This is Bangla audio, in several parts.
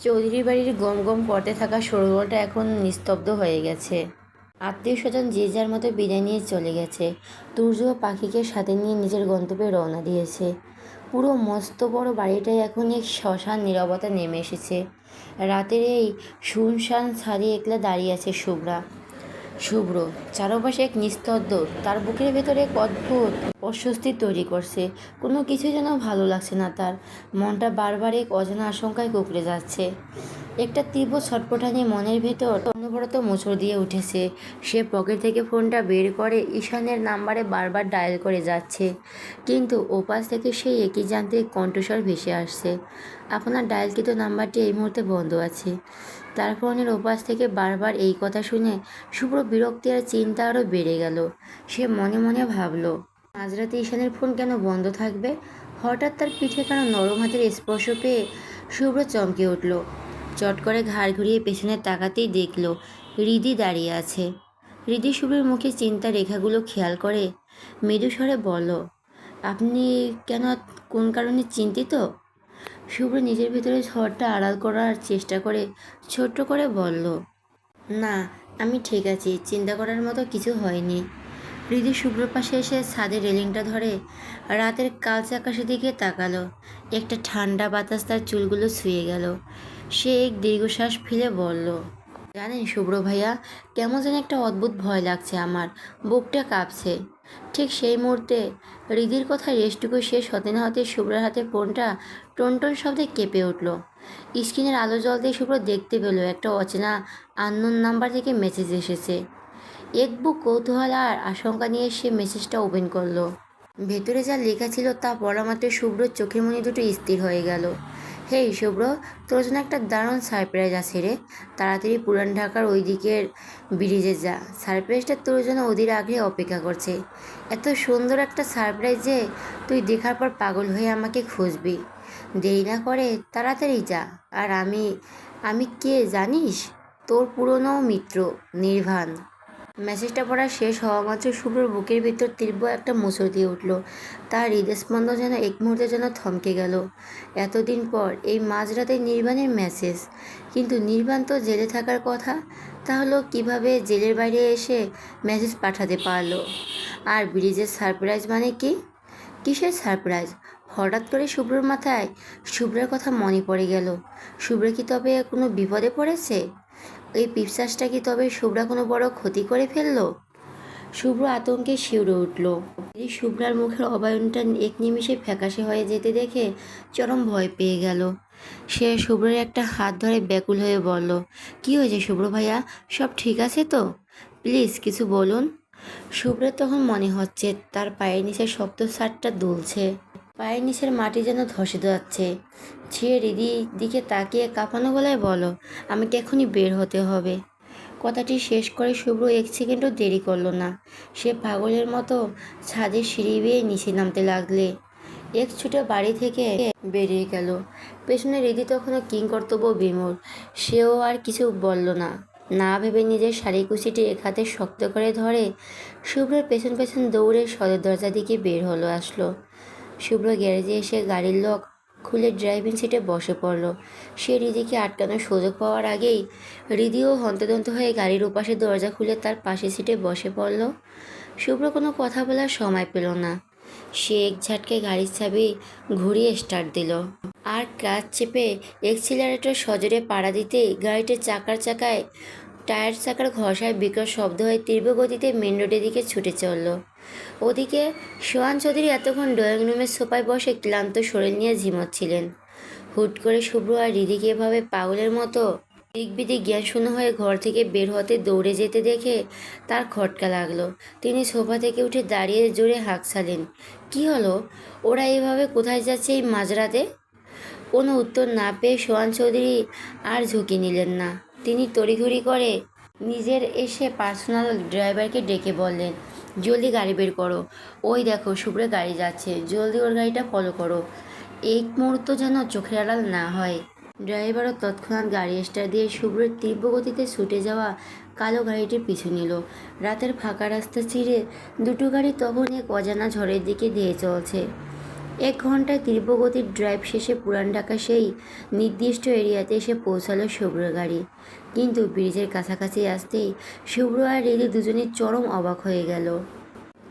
চৌধুরী বাড়ির গম গম করতে থাকা শোরগোলটা এখন নিস্তব্ধ হয়ে গেছে। আত্মীয় স্বজন যে যার মতো বিদায় নিয়ে চলে গেছে। তুর্য পাখিকে সাথে নিয়ে নিজের গন্তব্যে রওনা দিয়েছে। পুরো মস্ত বড় বাড়িটাই এখন এক শ্মশান নীরবতা নেমে এসেছে। রাতের এই শুনশান ছাদে একলা দাঁড়িয়ে আছে শুভ্র। চারপাশে এক নিস্তব্ধ, তার বুকের ভেতরে এক অদ্ভুত অস্বস্তি তৈরি করছে। কোনো কিছু যেন ভালো লাগছে না তার। মনটা বারবার এক অজানা আশঙ্কায় কুঁকড়ে যাচ্ছে। একটা তীব্র ছটফটানি মনের ভেতর অনবরত মোচড় দিয়ে উঠেছে। সে পকেট থেকে ফোনটা বের করে ঈশানের নাম্বারে বারবার ডায়াল করে যাচ্ছে, কিন্তু ওপাশ থেকে সেই একই যান্ত্রিক কণ্ঠস্বর ভেসে আসছে, আপনার ডায়ালকৃত নাম্বারটি এই মুহূর্তে বন্ধ আছে। তার ফোনের ওপাশ থেকে বারবার এই কথা শুনে শুভ্র বিরক্তি আর চিন্তা আরও বেড়ে গেল। সে মনে মনে ভাবল, মাঝরাতে ঈশানের ফোন কেন বন্ধ থাকবে? হঠাৎ তার পিঠে কেন নরম হাতের স্পর্শ পেয়ে শুভ্র চমকে উঠল। চট করে ঘাড় ঘুরিয়ে পেছনে তাকাতেই দেখল রিদি দাঁড়িয়ে আছে। রিদি শুভ্রের মুখে চিন্তার রেখাগুলো খেয়াল করে মৃদু স্বরে বলল, আপনি কেন, কোন কারণে চিন্তিত? শুভ্র নিজের ভিতরে ঝড়টা আড়াল করার চেষ্টা করে ছোট্ট করে বলল, না, আমি ঠিক আছি, চিন্তা করার মতো কিছু হয়নি। হৃদি শুভ্রর পাশে এসে ছাদের রেলিংটা ধরে রাতের কালচে আকাশের দিকে তাকালো। একটা ঠান্ডা বাতাস তার চুলগুলো ছুঁয়ে গেল। সে এক দীর্ঘশ্বাস ফেলে বলল, জানেন শুভ্র ভাইয়া, কেমন যেন একটা অদ্ভুত ভয় লাগছে আমার, বুকটা কাঁপছে। ঠিক সেই মুহূর্তে হৃদির কথা রেশটুকু শেষ হতে না হতে শুভ্রের হাতে ফোনটা টনটন শব্দে কেঁপে উঠল। স্ক্রিনের আলো জ্বলতেই শুভ্র দেখতে পেল একটা অচেনা আননোন নাম্বার থেকে মেসেজ এসেছে। এক বুক কৌতূহল আর আশঙ্কা নিয়ে সে মেসেজটা ওপেন করলো। ভেতরে যা লেখা ছিল তা পড়া মাত্র শুভ্রর চোখের মনি দুটো স্থির হয়ে গেল। হেই শুভ্র, তোর জন্য একটা দারুণ সারপ্রাইজ আছে রে। তাড়াতাড়ি পুরান ঢাকার ওই দিকের ব্রিজে যা, সারপ্রাইজটা তোর জন্য অধীর আগ্রহে অপেক্ষা করছে। এত সুন্দর একটা সারপ্রাইজ যে তুই দেখার পর পাগল হয়ে আমাকে খুঁজবি। দেরি না করে তাড়াতাড়ি যা। আর আমি কে জানিস? তোর পুরনো মিত্র নির্বাণ। মেসেজটা পড়া শেষ হওয়া মাত্র শুভ্রর বুকের ভিতর তীব্র একটা মোচড় দিয়ে উঠল। তার হৃদস্পন্দন যেন এক মুহূর্তে যেন থমকে গেল। এতদিন পর এই মাঝরাতে নির্বাণের মেসেজ, কিন্তু নির্বাণ তো জেলে থাকার কথা। তাহলে কিভাবে জেলের বাইরে এসে মেসেজ পাঠাতে পারলো? আর ব্রিজের সারপ্রাইজ মানে কি? কিসের সারপ্রাইজ? হঠাৎ করে শুভ্রর মাথায় শুভ্রের কথা মনে পড়ে গেল। শুভ্র কি তবে কোনো বিপদে পড়েছে? এই পিশাচটা কি তবে শুভ্রা কোনো বড় ক্ষতি করে ফেললো? শুভ্র আতঙ্কে শিউরে উঠল। এই শুভ্রার মুখের অবয়বটা এক নিমিষে ফ্যাকাশে হয়ে যেতে দেখে চরম ভয় পেয়ে গেল। সে শুভ্রের একটা হাত ধরে ব্যাকুল হয়ে বলল, কি হয়েছে শুভ্র ভাইয়া, সব ঠিক আছে তো? প্লিজ কিছু বলুন। শুভ্রের তখন মনে হচ্ছে তার পায়ের নিচে শক্ত ছাদটা দুলছে। পায়ের নিচের মাটি যেন ধসে যাচ্ছে। সে রিদির দিকে তাকিয়ে কাঁপানো গলায় বলো, আমাকে এখনই বের হতে হবে। কথাটি শেষ করে শুভ্র এক সেকেন্ডও দেরি করলো না। সে পাগলের মতো ছাদের সিঁড়ি বেয়ে নিচে নামতে লাগলে। এক ছুটে বাড়ি থেকে বেরিয়ে গেল। পেছনে রিদি তখনও কিংকর্তব্য বিমূঢ়। সেও আর কিছু বলল না। না ভেবে নিজের শাড়ি কুচিটি এক হাতে শক্ত করে ধরে শুভ্রের পেছন পেছন দৌড়ে সদর দরজা দিকে বের হলো আসলো। শুভ্র গ্যারেজে এসে গাড়ির লক খুলে ড্রাইভিং সিটে বসে পড়ল। সে রিদিকে আটকানোর সুযোগ পাওয়ার আগেই রিদিও হন্তদন্ত হয়ে গাড়ির ওপাশে দরজা খুলে তার পাশের সিটে বসে পড়ল। শুভ্র কোনো কথা বলার সময় পেল না। সে এক ঝাটকে গাড়ির চাবি ঘুরিয়ে স্টার্ট দিল আর ক্লাচ চেপে এক্সিলারেটর সজোরে পাড়া দিতেই গাড়িটির চাকায় টায়ার চাকার ঘষায় বিকট শব্দ হয়ে তীব্র গতিতে মেন রোডের দিকে ছুটে চলল। ওদিকে সোহান চৌধুরী এতক্ষণ ড্রয়িং রুমের সোফায় বসে ক্লান্ত শরীর নিয়ে ঝিমোচ্ছিলেন। হুট করে শুভ্র আর রিদিকে এভাবে পাগলের মতো দিকবিদিক জ্ঞানশূন্য হয়ে ঘর থেকে বের হতে দৌড়ে যেতে দেখে তার খটকা লাগলো। তিনি সোফা থেকে উঠে দাঁড়িয়ে জোরে হাঁকছালেন। কি হলো? ওরা এভাবে কোথায় যাচ্ছে এই মাঝরাতে? কোনো উত্তর না পেয়ে সোহান চৌধুরী আর ঝুঁকি নিলেন না। তিনি তড়িঘড়ি করে নিজের এসে পার্সোনাল ড্রাইভারকে ডেকে বললেন, জলদি গাড়ি বের করো, ওই দেখো শুভ্রে গাড়ি যাচ্ছে, জলদি ওর গাড়িটা ফলো করো, এক মুহূর্ত যেন চোখের আড়াল না হয়। ড্রাইভারও তৎক্ষণাৎ গাড়ি স্টার্ট দিয়ে শুভ্রের তীব্র গতিতে ছুটে যাওয়া কালো গাড়িটির পিছু নিল। রাতের ফাঁকা রাস্তা চিরে দুটো গাড়ি তখন এক অজানা ঝড়ের দিকে ধেয়ে চলছে। 1 ঘন্টায় তীব্রগতির ড্রাইভ শেষে পুরান ঢাকা সেই নির্দিষ্ট এরিয়াতে এসে পৌঁছালো শুভ্রর গাড়ি। কিন্তু ব্রিজের কাছাকাছি আসতেই শুভ্র আর রিদি দুজনেই চরম অবাক হয়ে গেল।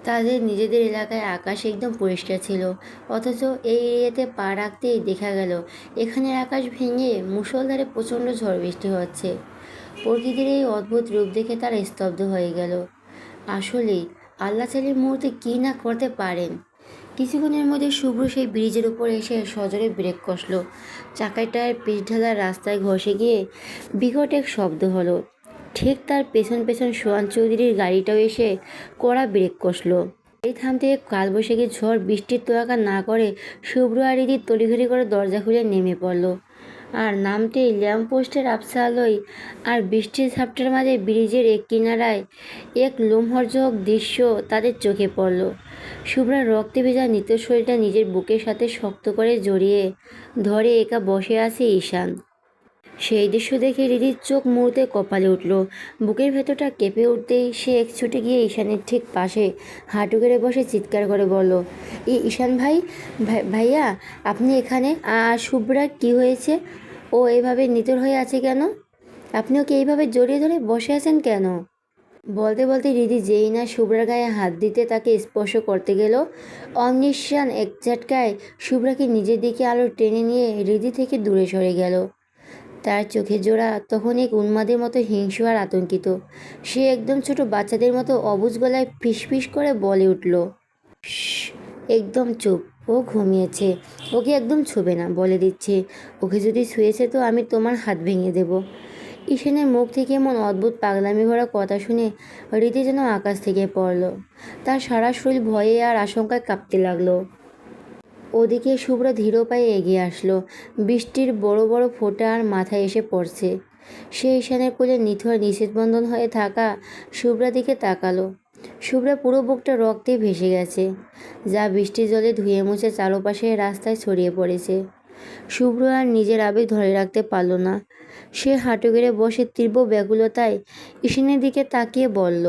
তাদের নিজেদের এলাকায় আকাশ একদম পরিষ্কার ছিল, অথচ এই এরিয়াতে পা রাখতেই দেখা গেল এখানের আকাশ ভেঙে মুষলধারে প্রচণ্ড ঝড় বৃষ্টি হচ্ছে। প্রকৃতির এই অদ্ভুত রূপ দেখে তারা স্তব্ধ হয়ে গেল। আসলেই আল্লাহ চাইলে মুহূর্তে কী না করতে পারেন। কিছুক্ষণের মধ্যে শুভ্র সেই ব্রিজের উপর এসে সজোরে ব্রেক কষল। চাকার টায়ার পিচ ঢালা রাস্তায় ঘষে গিয়ে বিকট এক শব্দ হলো। ঠিক তার পেছন পেছন সোহান চৌধুরীর গাড়িটাও এসে কড়া ব্রেক কষল। এই থামতে কালবৈশাখী ঝড় বৃষ্টির তোয়াক্কা না করে শুভ্র আর ইদি তড়িঘড়ি করে দরজা খুলে নেমে পড়ল। আর নামতেই ল্যাম্পপোস্টের আবছা আলোয় আর বৃষ্টির ঝাপটার মাঝে ব্রিজের এক কিনারায় এক লোমহর্ষক দৃশ্য তাদের চোখে পড়ল। শুভ্রার রক্তে ভেজা নিত্য শরীরটা নিজের বুকের সাথে শক্ত করে জড়িয়ে ধরে একা বসে আছে ঈশান। সেই দৃশ্য দেখে রিদির চোখ মুহূর্তে কপালে উঠল। বুকের ভেতরটা কেঁপে উঠতেই সে এক ছুটে গিয়ে ঈশানের ঠিক পাশে হাঁটু গেড়ে বসে চিৎকার করে বলল, ঈশান ভাই, ভাইয়া আপনি এখানে? আর শুভ্রার কী হয়েছে? ও এইভাবে নিথর হয়ে আছে কেন? আপনি ওকে এইভাবে জড়িয়ে ধরে বসে আছেন কেন? বলতে বলতে রিদি যেই না শুভ্রার গায়ে হাত দিতে তাকে স্পর্শ করতে গেল, অমনি ঈশান এক ঝটকায় শুভ্রাকে নিজের দিকে আলো টেনে নিয়ে রিদি থেকে দূরে সরে গেল। তার চোখের জোড়া তখন এক উন্মাদের মতো হিংস্র আর আতঙ্কিত। সে একদম ছোট বাচ্চাদের মতো অবুঝ গলায় ফিসফিস করে বলে উঠল, "শশ, একদম চুপ। ও ঘুমিয়েছে, ওকে একদম ছুবে না, বলে দিচ্ছে। ওকে যদি ছুঁয়েছে তো আমি তোমার হাত ভেঙে দেব।" ঈশানের মুখ থেকে এমন অদ্ভুত পাগলামি ভরা কথা শুনে রীতি যেন আকাশ থেকে পড়ল। তার সারা শরীর ভয়ে আর আশঙ্কায় কাঁপতে লাগলো। ওদিকে শুভ্রা ধীর পায়ে এগিয়ে আসলো। বৃষ্টির বড় বড় ফোঁটা আর মাথায় এসে পড়ছে। সে ঈশানের কোলে নিথর নিষেধবন্ধন হয়ে থাকা শুভ্রা দিকে তাকালো। শুভ্রা পুরো বুকটা রক্তে ভেসে গেছে, যা বৃষ্টির জলে ধুয়ে মুছে চারপাশে রাস্তায় ছড়িয়ে পড়েছে। শুভ্র আর নিজের আবেগ ধরে রাখতে পারল না। সে হাঁটু গেড়ে বসে তীব্র ব্যাকুলতায় ঈশানের দিকে তাকিয়ে বলল,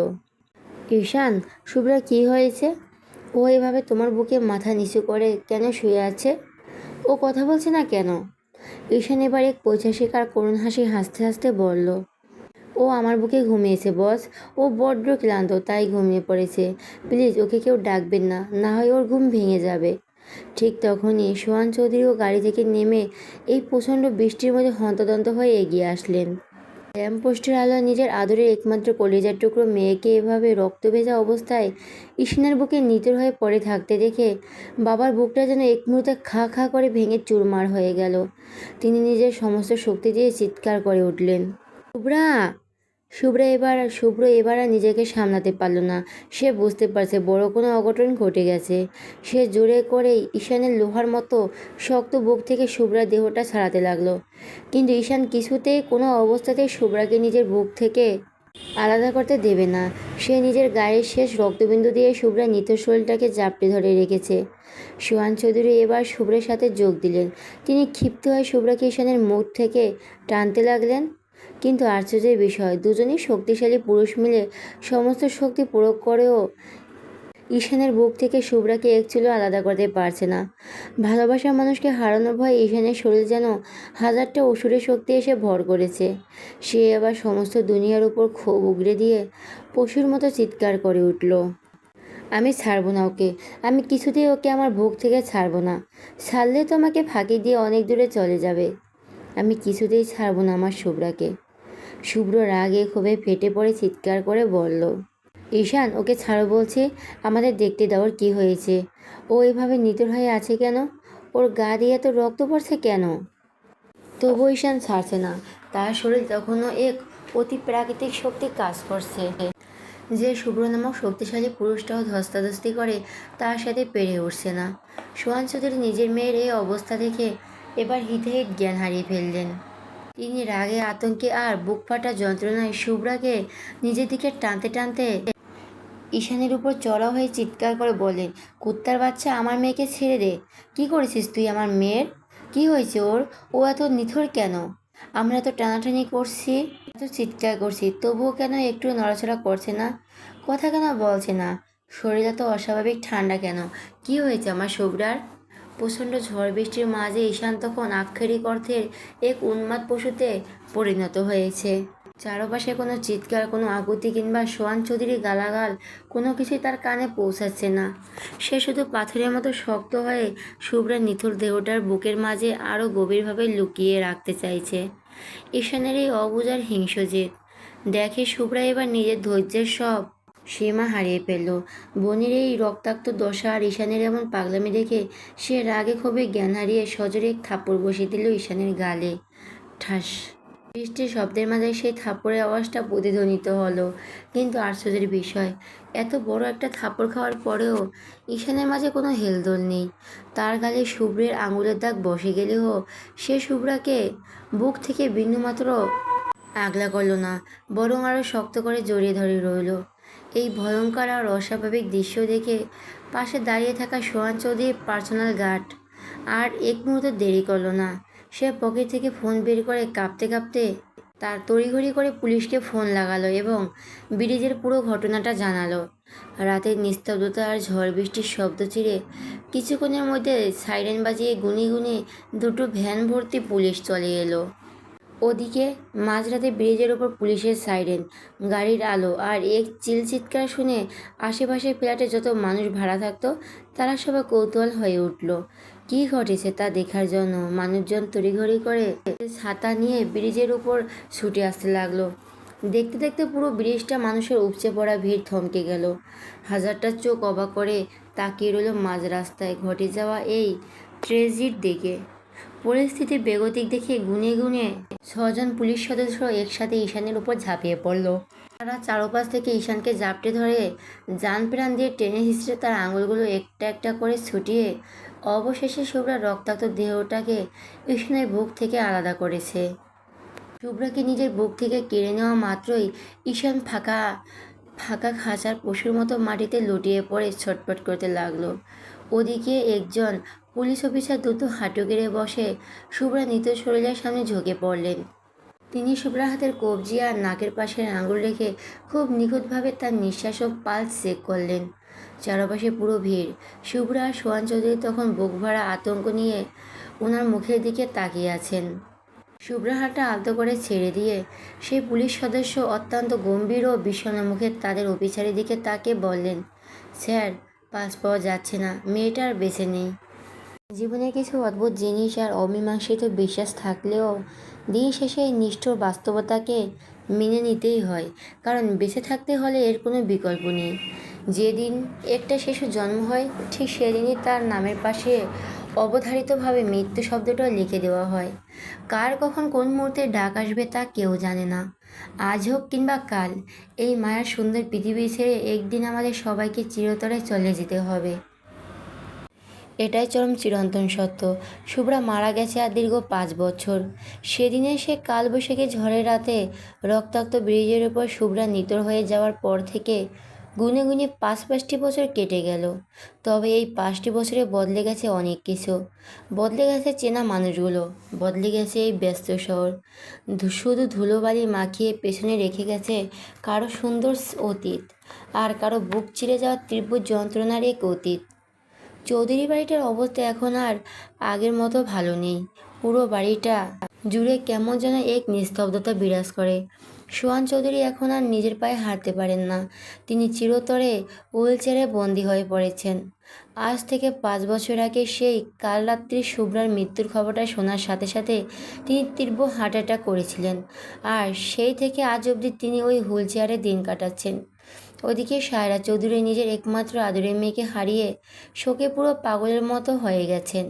ঈশান, শুভ্রা কী হয়েছে? ও এভাবে তোমার বুকে মাথা নিচু করে কেন শুয়ে আছে? ও কথা বলছে না কেন? ঈশান এবার এক পৈশাসিক আর করুণ হাসি হাসতে হাসতে বলল, ও আমার বুকে ঘুমিয়েছে বস। ও বড্ড ক্লান্ত, তাই ঘুমিয়ে পড়েছে। প্লিজ ওকে কেউ ডাকবেন না, না হয় ওর ঘুম ভেঙে যাবে। ঠিক তখনই সোহান চৌধুরীও গাড়ি থেকে নেমে এই প্রচণ্ড বৃষ্টির মধ্যে হন্তদন্ত হয়ে এগিয়ে আসলেন। ল্যাম্পপোস্টের আলোয় নিজের আদরের একমাত্র কলিজার টুকরো মেয়েকে এভাবে রক্ত ভেজা অবস্থায় ঈশানের বুকে নিথর হয়ে পড়ে থাকতে দেখে বাবার বুকটা যেন এক মুহূর্তে খা খা করে ভেঙে চুরমার হয়ে গেল। তিনি নিজের সমস্ত শক্তি দিয়ে চিৎকার করে উঠলেন, শুভ্রা! শুভ্র এবার আর নিজেকে সামলাতে পারল না। সে বুঝতে পারছে বড় কোনো অঘটন ঘটে গেছে। সে জোরে করে ঈশানের লোহার মতো শক্ত বুক থেকে শুভ্রার দেহটা ছাড়াতে লাগলো। কিন্তু ঈশান কিছুতেই কোনো অবস্থাতেই শুভ্রাকে নিজের বুক থেকে আলাদা করতে দেবে না। সে নিজের গায়ের শেষ রক্তবিন্দু দিয়ে শুভ্রার নিথর শরীরটাকে জাপটে ধরে রেখেছে। সোহান চৌধুরী এবার শুভ্রের সাথে যোগ দিলেন। তিনি ক্ষিপ্ত হয়ে শুভ্রাকে ঈশানের মুখ থেকে টানতে লাগলেন। কিন্তু আশ্চর্যের বিষয়, দুজনই শক্তিশালী পুরুষ মিলে সমস্ত শক্তি প্রয়োগ করেও ঈশানের বুক থেকে শুভ্রাকে এক চুলো আলাদা করতে পারছে না। ভালোবাসার মানুষকে হারানোর ভয়ে ঈশানের শরীর যেন হাজারটা অসুরের শক্তি এসে ভর করেছে। সে আবার সমস্ত দুনিয়ার উপর ক্ষোভ উগরে দিয়ে পশুর মতো চিৎকার করে উঠল, আমি ছাড়বো না ওকে। আমি কিছুতেই ওকে আমার বুক থেকে ছাড়বো না। ছাড়লে তোমাকে ফাঁকি দিয়ে অনেক দূরে চলে যাবে। আমি কিছুতেই ছাড়বো না আমার শুভ্রাকে। শুভ্র রাগে ক্ষোভে ফেটে পড়ে চিৎকার করে বলল, ঈশান, ওকে ছাড়ো বলছি। আমাদের দেখতে দাও ওর কী হয়েছে। ও এভাবে নিথর হয়ে আছে কেন? ওর গা দিয়ে এত রক্ত পড়ছে কেন? তবু ঈশান ছাড়ছে না। তার শরীর তখনও এক অতি প্রাকৃতিক শক্তি কাজ করছে, যে শুভ্র নামক শক্তিশালী পুরুষটাও ধস্তাধস্তি করে তার সাথে পেরে উঠছে না। সোহান চৌধুরী নিজের মেয়ের এই অবস্থা দেখে এবার হিতাহিত জ্ঞান হারিয়ে ফেললেন। তিনি রাগে, আতঙ্কে আর বুক ফাটা যন্ত্রণায় শুভ্রাকে নিজের দিকে টানতে টানতে ঈশানের উপর চড়াও হয়ে চিৎকার করে বলেন, কুত্তার বাচ্চা, আমার মেয়েকে ছেড়ে দে। কি করেছিস তুই আমার মেয়ের? কি হয়েছে ওর? ও এত নিথর কেন? আমরা এত টানাটানি করছি, এত চিৎকার করছি, তবুও কেন একটু নড়াচড়া করছে না? কথা কেন বলছে না? শরীর এত অস্বাভাবিক ঠান্ডা কেন? কি হয়েছে আমার শুভ্রার? প্রচণ্ড ঝড় বৃষ্টির মাঝে ঈশান তখন আক্ষরিক অর্থের এক উন্মাদ পশুতে পরিণত হয়েছে। চারপাশে কোনো চিৎকার, কোনো আকুতি কিংবা সোহান চৌধুরীর গালাগাল কোনো কিছুই তার কানে পৌঁছাচ্ছে না। সে শুধু পাথরের মতো শক্ত হয়ে শুভ্রার নিথর দেহটার বুকের মাঝে আরও গভীরভাবে লুকিয়ে রাখতে চাইছে। ঈশানের এই অবুঝ আর হিংস্র জেদ দেখে শুভ্রা এবার নিজের ধৈর্যের সব সীমা হারিয়ে ফেলল। বনির এই রক্তাক্ত দশা আর ঈশানের এমন পাগলামি দেখে সে রাগে ক্ষোভে জ্ঞান হারিয়ে সজোরে এক থাপ্পড় বসিয়ে দিল ঈশানের গালে। ঠাস! বৃষ্টির শব্দের মাঝে সেই থাপ্পড়ের আওয়াজটা প্রতিধ্বনিত হলো। কিন্তু আশ্চর্যের বিষয়, এত বড় একটা থাপ্পড় খাওয়ার পরেও ঈশানের মাঝে কোনো হেলদোল নেই। তার গালে শুভ্রের আঙুলের দাগ বসে গেলেও সে শুভ্রাকে বুক থেকে বিন্দুমাত্র আগলা করল না, বরং আরও শক্ত করে জড়িয়ে ধরে রইল। এই ভয়ঙ্কর আর অস্বাভাবিক দৃশ্য দেখে পাশে দাঁড়িয়ে থাকা সোহান চৌধুরীর পার্সোনাল গার্ড আর এক মুহূর্ত দেরি করল না। সে পকেট থেকে ফোন বের করে কাঁপতে কাঁপতে তার তড়িঘড়ি করে পুলিশকে ফোন লাগালো এবং ব্রিজের পুরো ঘটনাটা জানালো। রাতের নিস্তব্ধতা আর ঝড় বৃষ্টির শব্দ চিরে কিছুক্ষণের মধ্যে সাইরেন বাজিয়ে গুনে গুনে দুটো ভ্যান ভর্তি পুলিশ চলে এলো। ওদিকে মাঝরাতে ব্রিজের ওপর পুলিশের সাইরেন, গাড়ির আলো আর এক চিৎকার শুনে আশেপাশের ফ্ল্যাটে যত মানুষ ভাড়া থাকতো তারা সবাই কৌতূহল হয়ে উঠল। কী ঘটেছে তা দেখার জন্য মানুষজন তড়িঘড়ি করে ছাতা নিয়ে ব্রিজের উপর ছুটে আসতে লাগলো। দেখতে দেখতে পুরো ব্রিজটা মানুষের উপচে পড়া ভিড় থমকে গেল। হাজারটা চোখ অবাক করে তাকিয়ে রইল মাঝ রাস্তায় ঘটে যাওয়া এই ট্র্যাজেডির দিকে। পরিস্থিতি বেগতিক দেখে গুনে গুনে 6 জন পুলিশ সদস্য একসাথে ঈশানের উপর ঝাঁপিয়ে পড়ল। তারা চারপাশ থেকে ঈশানকে জাপটে ধরে জান প্রাণ দিয়ে টেনে হিঁচড়ে তার আঙুলগুলো একটা একটা করে ছুটিয়ে অবশেষে শুভ্রার রক্তাক্ত দেহটাকে ঈশানের বুক থেকে আলাদা করেছে। শুভ্রাকে নিজের বুক থেকে কেড়ে নেওয়া মাত্রই ঈশান ফাঁকা ফাঁকা খাঁচার পশুর মতো মাটিতে লুটিয়ে পড়ে ছটফট করতে লাগলো। ওদিকে একজন পুলিশ অফিসার দ্রুত হাঁটু গেড়ে বসে শুভ্রা নিত শরীরের সামনে ঝুঁকে পড়লেন। তিনি শুভ্রার হাতের কবজি আর নাকের পাশের আঙুল রেখে খুব নিখুঁতভাবে তার নিঃশ্বাস ও পালস চেক করলেন। চারপাশে পুরো ভিড়। শুভ্রা আর সোহান চৌধুরী তখন বুক ভরা আতঙ্ক নিয়ে ওনার মুখের দিকে তাকিয়ে আছেন। শুভ্রা হাতটা আলতো করে ছেড়ে দিয়ে সেই পুলিশ সদস্য অত্যন্ত গম্ভীর ও বিষণ্ণ মুখে তাদের অফিসারের দিকে তাকিয়ে বললেন, স্যার, পাস পাওয়া যাচ্ছে না, মেয়েটা আর বেঁচে নেই। জীবনে কিছু অদ্ভুত জিনিস আর অমীমাংসিত বিশ্বাস থাকলেও দিন শেষে এই নিষ্ঠুর বাস্তবতাকে মেনে নিতেই হয়, কারণ বেঁচে থাকতে হলে এর কোনো বিকল্প নেই। যেদিন একটা শিশুর জন্ম হয় ঠিক সেদিনই তার নামের পাশে অবধারিতভাবে মৃত্যু শব্দটাও লিখে দেওয়া হয়। কার কখন কোন মুহূর্তে ডাক আসবে তা কেউ জানে না। আজ হোক কিংবা কাল, এই মায়ার সুন্দর পৃথিবী ছেড়ে একদিন আমাদের সবাইকে চিরতরে চলে যেতে হবে। এটাই চরম চিরন্তন সত্য। শুভ্রা মারা গেছে আর দীর্ঘ 5 বছর। সেদিনে সে কালবৈশাখী ঝড়ের রাতে রক্তাক্ত ব্রিজের উপর শুভ্রা নিথর হয়ে যাওয়ার পর থেকে গুনে গুনে 5টি বছর কেটে গেল। তবে এই 5টি বছরে বদলে গেছে অনেক কিছু। বদলে গেছে চেনা মানুষগুলো, বদলে গেছে এই ব্যস্ত শহর। শুধু ধুলোবালি মাখিয়ে পেছনে রেখে গেছে কারো সুন্দর অতীত, আর কারো বুক চিরে যাওয়া তীব্র যন্ত্রণার এক অতীত। চৌধুরী বাড়িটার অবস্থা এখন আর আগের মতো ভালো নেই। পুরো বাড়িটা জুড়ে কেমন যেন এক নিস্তব্ধতা বিরাজ করে। সোহান চৌধুরী এখন আর নিজের পায়ে হাঁটতে পারেন না। তিনি চিরতরে হুইলচেয়ারে বন্দী হয়ে পড়েছেন। আজ থেকে 5 বছর আগে সেই কাল রাত্রি শুভ্রার মৃত্যুর খবরটা শোনার সাথে সাথে তিনি তীব্র হার্ট অ্যাটাক করেছিলেন, আর সেই থেকে আজ অবধি তিনি ওই হুইলচেয়ারে দিন কাটাচ্ছেন। ওদিকে সায়রা চৌধুরী নিজের একমাত্র আদরের মেয়েকে হারিয়ে শোকে পুরো পাগলের মতো হয়ে গেছেন।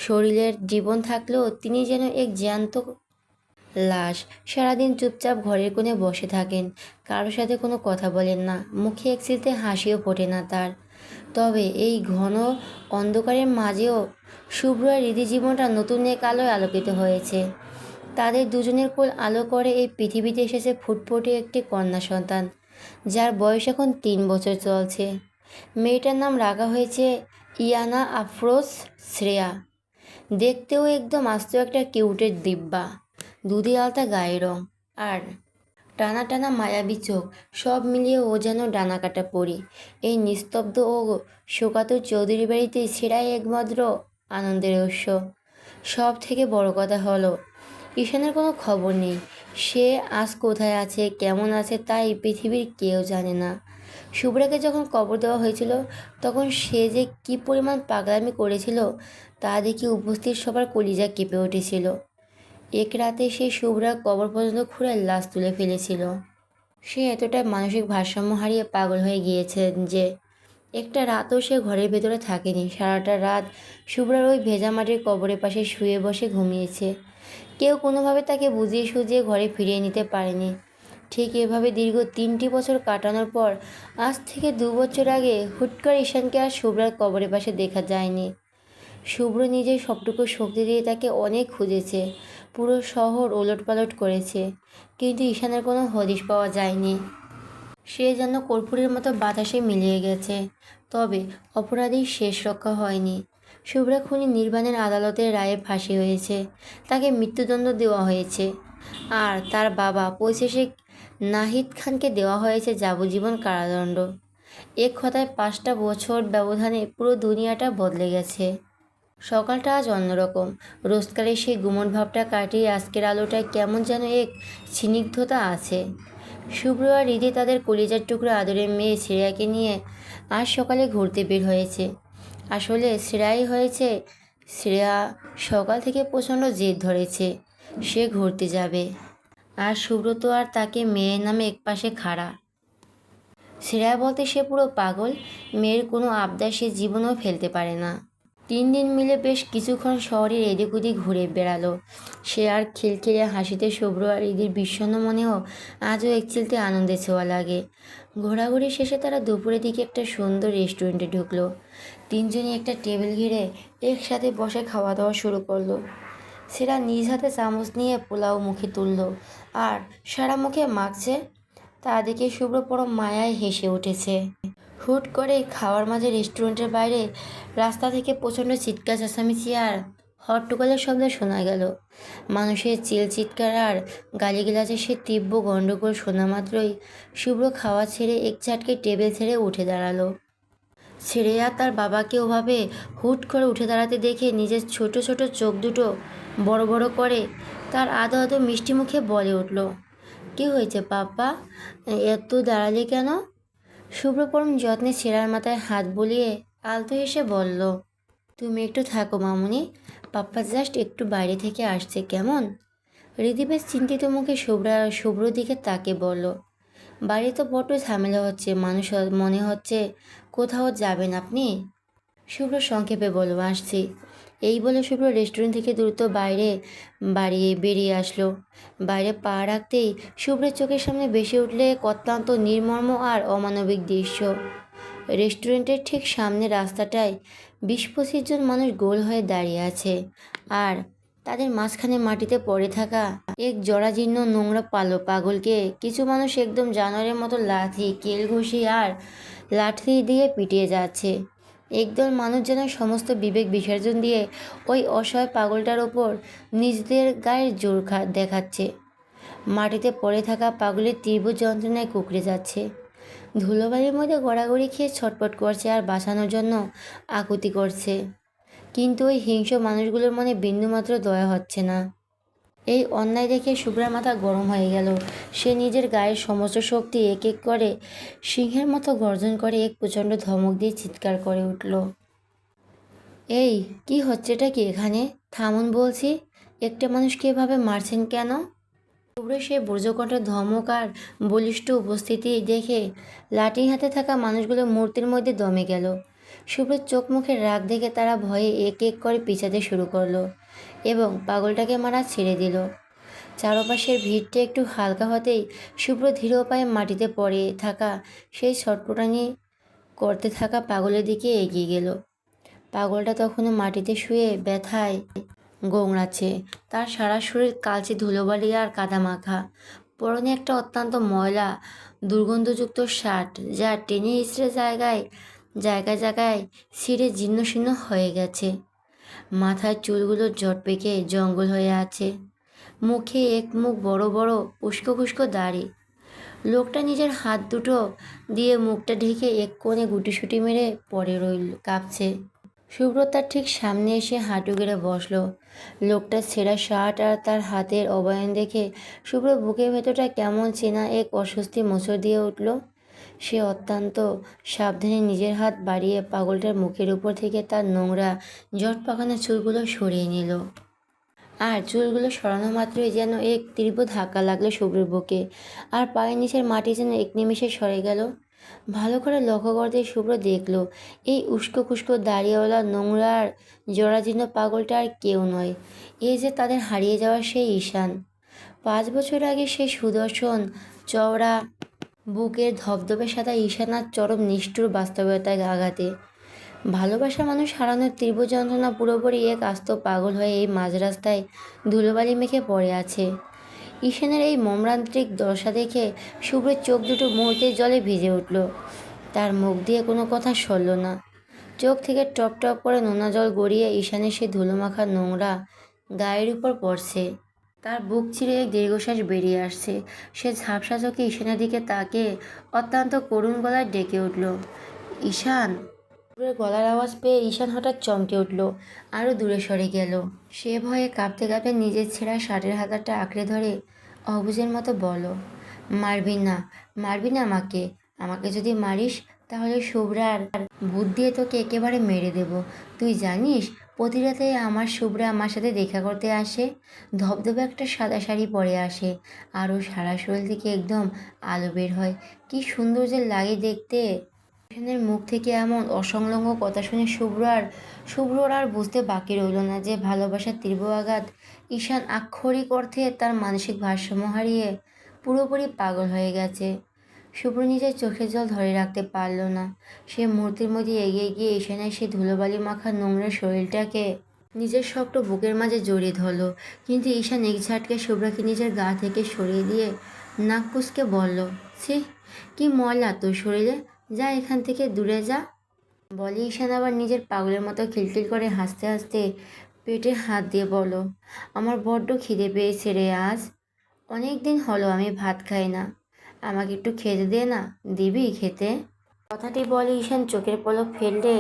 শরীরের জীবন থাকলেও তিনি যেন এক জ্যান্ত লাশ। সারাদিন চুপচাপ ঘরের কোণে বসে থাকেন, কারোর সাথে কোনো কথা বলেন না, মুখে এক চিলতে হাসিও ফোটে না তার। তবে এই ঘন অন্ধকারের মাঝেও শুভ্র আর হৃদি জীবনটা নতুন এক আলোয় আলোকিত হয়েছে। তাদের দুজনের কোল আলো করে এই পৃথিবীতে এসেছে ফুটফুটে একটি কন্যা সন্তান, যার বয়স এখন 3 বছর চলছে। মেয়েটার নাম রাখা হয়েছে ইয়ানা আফরোজ শ্রেয়া। দেখতেও একদম আস্ত একটা কিউটের দিব্যা। দুধে আলতা গায়ের রং আর টানা টানা মায়াবী চোখ, সব মিলিয়ে ও যেন ডানা কাটা পরি। এই নিস্তব্ধ ও শোকাতুর চৌধুরী বাড়িতে সেরাই একমাত্র আনন্দের উৎস। সব থেকে বড় কথা হলো ঈশানের কোনো খবর নেই। সে আজ কোথায় আছে, কেমন আছে, তা এই পৃথিবীর কেউ জানে না। শুভ্রাকে যখন কবর দেওয়া হয়েছিল তখন সে যে কী পরিমাণ পাগলামি করেছিল তা দেখে উপস্থিত সবার কলিজা কেঁপে উঠেছিল। এক রাতে সে শুভ্রার কবর পর্যন্ত খুঁড়ে লাশ তুলে ফেলেছিল। সে এতটাই মানসিক ভারসাম্য হারিয়ে পাগল হয়ে গিয়েছে যে একটা রাতও সে ঘরের ভেতরে থাকেনি। সারাটা রাত শুভ্রার ওই ভেজা মাটির কবরের পাশে শুয়ে বসে ঘুমিয়েছে। কেউ কোনোভাবে তাকে বুঝিয়ে সুঝিয়ে ঘরে ফিরিয়ে নিতে পারেনি। ঠিক এভাবে দীর্ঘ 3টি বছর কাটানোর পর আজ থেকে 2 বছর আগে হুট করে ঈশানকে আর শুভ্রার কবরের পাশে দেখা যায়নি। শুভ্র নিজের সবটুকু শক্তি দিয়ে তাকে অনেক খুঁজেছে, পুরো শহর ওলটপালট করেছে, কিন্তু ঈশানের কোনো হদিশ পাওয়া যায়নি। সে যেন কর্পূরের মতো বাতাসে মিলিয়ে গেছে। তবে অপরাধীর শেষ রক্ষা হয়নি। শুভ্রা খুনি নির্বাণের আদালতের রায়ে ফাঁসি হয়েছে, তাকে মৃত্যুদণ্ড দেওয়া হয়েছে। আর তার বাবা পরিশেষে নাহিদ খানকে দেওয়া হয়েছে যাবজ্জীবন কারাদণ্ড। এক কথায় 5টা বছর ব্যবধানে পুরো দুনিয়াটা বদলে গেছে। সকালটা আজ অন্যরকম। রোজকারের সেই গুমট ভাবটা কাটিয়ে আজকের আলোটায় কেমন যেন এক স্নিগ্ধতা আছে। শুভ্র আর রিধি তাদের কলিজার টুকরো আদরের মেয়ে শ্রেয়াকে নিয়ে আজ সকালে ঘুরতে বের হয়েছে। আসলে শ্রেয়াই হয়েছে। শ্রেয়া সকাল থেকে প্রচণ্ড জেদ ধরেছে, সে ঘুরতে যাবে। আর সুব্রত আর তাকে মেয়ের নামে একপাশে খাড়া। শ্রেয়া বলতে সে পুরো পাগল। মেয়ের কোনো আবদার সে জীবনেও ফেলতে পারে না। 3 দিন মিলে বেশ কিছুক্ষণ শহরের এদিক ওদিক ঘুরে বেড়ালো সে। আর খিলখিলে হাসিতে শুভ্র আর ঈদের বিষণ্ণ মনেও আজও একচিলতে আনন্দে ছোঁয়া লাগে। ঘোরাঘুরি শেষে তারা দুপুরের দিকে একটা সুন্দর রেস্টুরেন্টে ঢুকলো। 3জনই একটা টেবিল ঘিরে একসাথে বসে খাওয়া দাওয়া শুরু করলো। সেরা নিজ হাতে চামচ নিয়ে পোলাও মুখে তুললো আর সারা মুখে মাখছে। তা দেখে শুভ্র পরম মায়ায় হেসে উঠেছে। হুট করে খাওয়ার মাঝে রেস্টুরেন্টের বাইরে রাস্তা থেকে প্রচণ্ড চিৎকার চেঁচামেচি আর হট্টগোলের শব্দ শোনা গেল। মানুষের চিৎকার আর গালিগালাজের সে তীব্র গণ্ডগোল শোনা মাত্রই শুভ্র খাওয়া ছেড়ে এক ঝাটকে টেবিল ছেড়ে উঠে দাঁড়ালো। শ্রেয়া তার বাবাকে ওভাবে হুট করে উঠে দাঁড়াতে দেখে নিজের ছোট ছোট চোখ দুটো বড় বড় করে তার আদো আদো মিষ্টি মুখে বলে উঠল, "কী হয়েছে পাপ্পা, এত দাঁড়ালে কেন?" শুভ্র পরম যত্নে ছেঁড়ার মাথায় হাত বুলিয়ে আলতো হেসে বলল, "তুমি একটু থাকো মামুনি, পাপ্পা জাস্ট একটু বাইরে থেকে আসছে, কেমন?" রিধি বেশ চিন্তিত মুখে শুভ্র দিকে তাকে বলল, "বাড়ি তো বড্ড ঝামেলা হচ্ছে, মানুষ মনে হচ্ছে কোথাও যাবেন আপনি?" শুভ্র সংক্ষেপে বলল, "আসছি।" এই বলে শুভ্র রেস্টুরেন্ট থেকে দ্রুত বেরিয়ে আসলো। বাইরে পা রাখতেই শুভ্রের চোখের সামনে ভেসে উঠলে এক অত্যন্ত নির্মম আর অমানবিক দৃশ্য। রেস্টুরেন্টের ঠিক সামনে রাস্তাটায় 20-25 জন মানুষ গোল হয়ে দাঁড়িয়ে আছে। আর তাদের মাঝখানে মাটিতে পড়ে থাকা এক জরাজীর্ণ নোংরা পাগলকে কিছু মানুষ একদম জানোয়ারের মতো লাথি, কেল ঘুষি আর লাঠি দিয়ে পিটিয়ে যাচ্ছে। একদল মানুষ যেন সমস্ত বিবেক বিসর্জন দিয়ে ওই অসহায় পাগলটার ওপর নিজেদের গায়ের জোর দেখাচ্ছে। মাটিতে পড়ে থাকা পাগলের তীব্র যন্ত্রণায় কুঁকড়ে যাচ্ছে, ধুলোবালির মধ্যে গড়াগড়ি খেয়ে ছটপট করছে আর বাঁচানোর জন্য আকুতি করছে। কিন্তু ওই হিংস্র মানুষগুলোর মনে বিন্দুমাত্র দয়া হচ্ছে না। এই অন্যায় দেখে শুভ্রার মাথা গরম হয়ে গেল। সে নিজের গায়ের সমস্ত শক্তি এক এক করে সিংহের মতো গর্জন করে এক প্রচণ্ড ধমক দিয়ে চিৎকার করে উঠল, "এই কি হচ্ছেটা কি এখানে? থামুন বলছি, একটা মানুষকে এভাবে মারছেন কেন?" শুভ্র সে বর্জ্যকণ্ঠের ধমক আর বলিষ্ঠ উপস্থিতি দেখে লাঠি হাতে থাকা মানুষগুলো মুহূর্তের মধ্যে দমে গেল। শুভ্রের চোখ মুখের রাগ দেখে তারা ভয়ে এক এক করে পিছাতে শুরু করলো এবং পাগলটাকে মারা ছেড়ে দিল। চারপাশের ভিড়টা একটু হালকা হতেই শুভ্র ধীর পায়ে মাটিতে পড়ে থাকা সেই ছটফটানি করতে থাকা পাগলের দিকে এগিয়ে গেল। পাগলটা তখনও মাটিতে শুয়ে ব্যথায় গোংড়াচ্ছে। তার সারা শরীর কালচে ধুলোবালি আর কাদামাখা। পরনে একটা অত্যন্ত ময়লা দুর্গন্ধযুক্ত শার্ট, যা টেনে হিঁচড়ে জায়গায় জায়গায় ছিঁড়ে জীর্ণশীর্ণ হয়ে গেছে। মাথার চুলগুলো জট পেকে জঙ্গল হয়ে আছে। মুখে এক মুখ বড় বড় উস্কো খুস্কো দাড়ি। লোকটা নিজের হাত দুটো দিয়ে মুখটা ঢেকে এক কোণে গুটিসুটি মেরে পড়ে রইল, কাঁপছে। শুভ্র তার ঠিক সামনে এসে হাঁটু গেড়ে বসলো। লোকটার ছেঁড়া শার্ট আর তার হাতের অবয়ন দেখে শুভ্র বুকের ভেতরটা কেমন চেনা এক অস্বস্তি মোচড় দিয়ে উঠল। সে অত্যন্ত সাবধানে নিজের হাত বাড়িয়ে পাগলটার মুখের উপর থেকে তার নোংরা জট পাকানো চুলগুলো সরিয়ে নিল। আর চুলগুলো সরানো মাত্রই যেন এক তীব্র ধাক্কা লাগলো শুভ্রের বুকে, আর পায়ের নিচের মাটি যেন এক নিমেষে সরে গেল। ভালো করে লক্ষ্য করতে শুভ্র দেখল এই উস্কো খুস্কো দাড়িওয়ালা নোংরার জরাজীর্ণ পাগলটা আর কেউ নয়, এ যে তাদের হারিয়ে যাওয়া সেই ঈশান। 5 বছর আগে সেই সুদর্শন চওড়া বুকের ধবধবে সাদা ঈশান আর চরম নিষ্ঠুর বাস্তবতায় আঘাতে ভালোবাসা মানুষ হারানোর তীব্র যন্ত্রণা পুরোপুরি এক আস্ত পাগল হয়ে এই মাঝ রাস্তায় ধুলোবালি মেখে পড়ে আছে। ঈশানের এই মর্মান্তিক দশা দেখে শুভ্রের চোখ দুটো মুহূর্তের জলে ভিজে উঠল। তার মুখ দিয়ে কোনো কথা সরল না। চোখ থেকে টপ টপ করে নোনা জল গড়িয়ে ঈশানের সে ধুলোমাখা নোংরা গায়ের উপর পড়ছে। তার বুক চিরে এক দীর্ঘশ্বাস বেরিয়ে আসছে। সে ঝাপসা চোখে ঈশানের দিকে তাকে অত্যন্ত করুণ গলায় ডেকে উঠল, ঈশান। শুভ্রের গলার আওয়াজ পেয়ে ঈশান হঠাৎ চমকে উঠল, আরও দূরে সরে গেল। সে ভয়ে কাঁপতে কাঁপতে নিজের ছেঁড়া শার্টের হাতাটা আঁকড়ে ধরে অবুঝের মতো বলল, মারবি না, মারবি না আমাকে। আমাকে যদি মারিস তাহলে শুভ্রার ভূত দিয়ে তোকে একেবারে মেরে দেব। তুই জানিস প্রতি রাতে আমার শুভ্রা আমার সাথে দেখা করতে আসে। ধবধবে একটা সাদা শাড়ি পরে আসে, আরও সারা শরীর থেকে একদম আলো বের হয়। কি সুন্দর যে লাগে দেখতে। ঈশানের মুখ থেকে এমন অসংলগ্ন কথা শুনে শুভ্রর আর বুঝতে বাকি রইল না যে ভালোবাসার তীব্র আঘাত ঈশান আক্ষরিক অর্থে তার মানসিক ভারসাম্য হারিয়ে পুরোপুরি পাগল হয়ে গেছে। শুভ্র নিজের চোখের জল ধরে রাখতে পারল না। সে মুহূর্তের মধ্যে এগিয়ে গিয়ে ঈশানের সেই ধুলোবালি মাখা নোংরা শরীরটাকে নিজের শক্ত বুকের মাঝে জড়িয়ে ধরল। কিন্তু ঈশান এক ঝাটকে শুভ্রাকে নিজের গা থেকে সরিয়ে দিয়ে নাক কুঁচকে বলল, ছি, কি ময়লা তোর শরীরে, যা এখান থেকে দূরে যা। বলে ঈশান আবার নিজের পাগলের মতো খিলখিল করে হাসতে হাসতে পেটে হাত দিয়ে বলল, আমার বড্ড খিদে পেয়েছে রে আজ। অনেক দিন হলো আমি ভাত খাই না, আমাকে একটু খেতে দে না, দিবি খেতে? কথাটি বলে ঈশান চোখের পলক ফেললে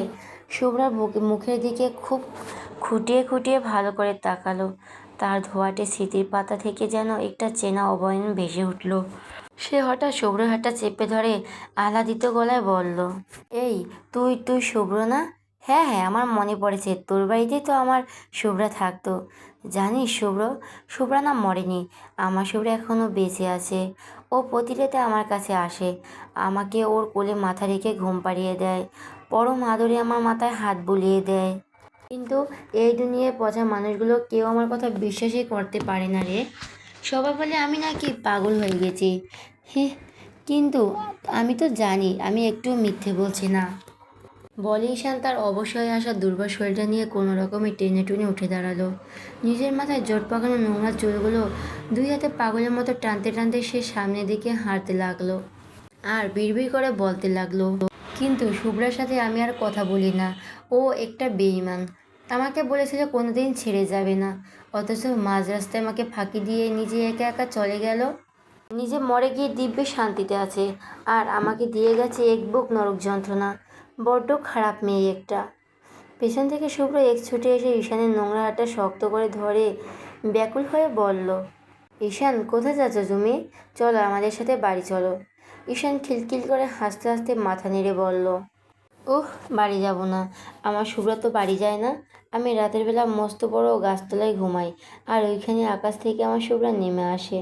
শুভ্রার মুখের দিকে খুব খুঁটিয়ে খুঁটিয়ে ভালো করে তাকালো। তার ধোঁয়াটে স্মৃতির পাতা থেকে যেন একটা চেনা অবয়ন ভেসে উঠল। সে হঠাৎ শুভ্র হাতটা চেপে ধরে আহ্লাদিত গলায় বলল, এই তুই তুই শুভ্র না? হ্যাঁ হ্যাঁ, আমার মনে পড়েছে, তোর বাড়িতেই তো আমার শুভ্রা থাকতো। জানিস শুভ্র, শুভ্রা না মরেনি, আমার শুভ্রা এখনও বেঁচে আছে। ও প্রতি রাতে আমার কাছে আসে, আমাকে ওর কোলে মাথা রেখে ঘুম পাড়িয়ে দেয়, পরম আদরে আমার মাথায় হাত বুলিয়ে দেয়। কিন্তু এই দুনিয়ায় পচা মানুষগুলো কেউ আমার কথা বিশ্বাসই করতে পারে না রে। সবাই বলে আমি নাকি পাগল হয়ে গেছি। হে, কিন্তু আমি তো জানি আমি একটু মিথ্যে বলছি না। বলে ঈশান তার অবশ্যই আসা দুর্বল শরীরটা নিয়ে কোনো রকমে টেনে টুনে উঠে দাঁড়ালো। নিজের মাথায় জট পাকানো নোংরা চুলগুলো দুই হাতে পাগলের মতো টানতে টানতে সে সামনের দিকে হাঁটতে লাগলো। আর বিড়বিড় করে বলতে লাগলো, কিন্তু শুভ্রার সাথে আমি আর কথা বলি না, ও একটা বেঈমান। আমাকে বলেছিল কোনোদিন ছেড়ে যাবে না, অথচ মাঝ রাস্তায় আমাকে ফাঁকি দিয়ে নিজে একা একা চলে গেল। নিজে মরে গিয়ে দিব্যি শান্তিতে আছে, আর আমাকে দিয়ে গেছে এক বুক নরক যন্ত্রণা। বড্ড খারাপ মেয়ে একটা। পেছন থেকে শুভ্র এক ছুটে এসে ঈশানের নোংরা হাতটা শক্ত করে ধরে ব্যাকুল হয়ে বলল, ঈশান কোথায় যাচ্ছ তুমি? চলো আমাদের সাথে বাড়ি চলো। ঈশান খিলখিল করে হাসতে হাসতে মাথা নেড়ে বলল, ওহ, বাড়ি যাব না। আমার শুভ্রা তো বাড়ি যায় না। আমি রাতের বেলা মস্ত বড় গাছতলায় ঘুমাই, আর ওইখানে আকাশ থেকে আমার শুভ্রা নেমে আসে।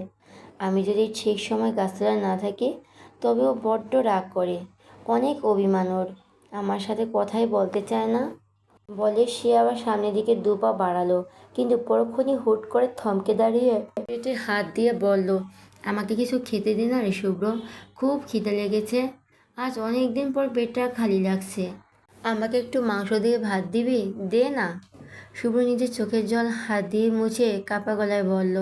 আমি যদি ঠিক সময় গাছতলায় না থাকি তবে ও বড্ড রাগ করে, অনেক অভিমান ওর, আমার সাথে কথাই বলতে চায় না। বলে সে আবার সামনের দিকে 2 পা বাড়ালো, কিন্তু পরক্ষণই হুট করে থমকে দাঁড়িয়ে পেটে হাত দিয়ে বলল, আমাকে কিছু খেতে দে না রে শুভ্র, খুব খিদে লেগেছে। আজ অনেক দিন পর পেটটা খালি লাগছে। আমাকে একটু মাংস দিয়ে ভাত দিবি, দে না। শুভ্র নিজের চোখের জল হাত দিয়ে মুছে কাপা গলায় বলল,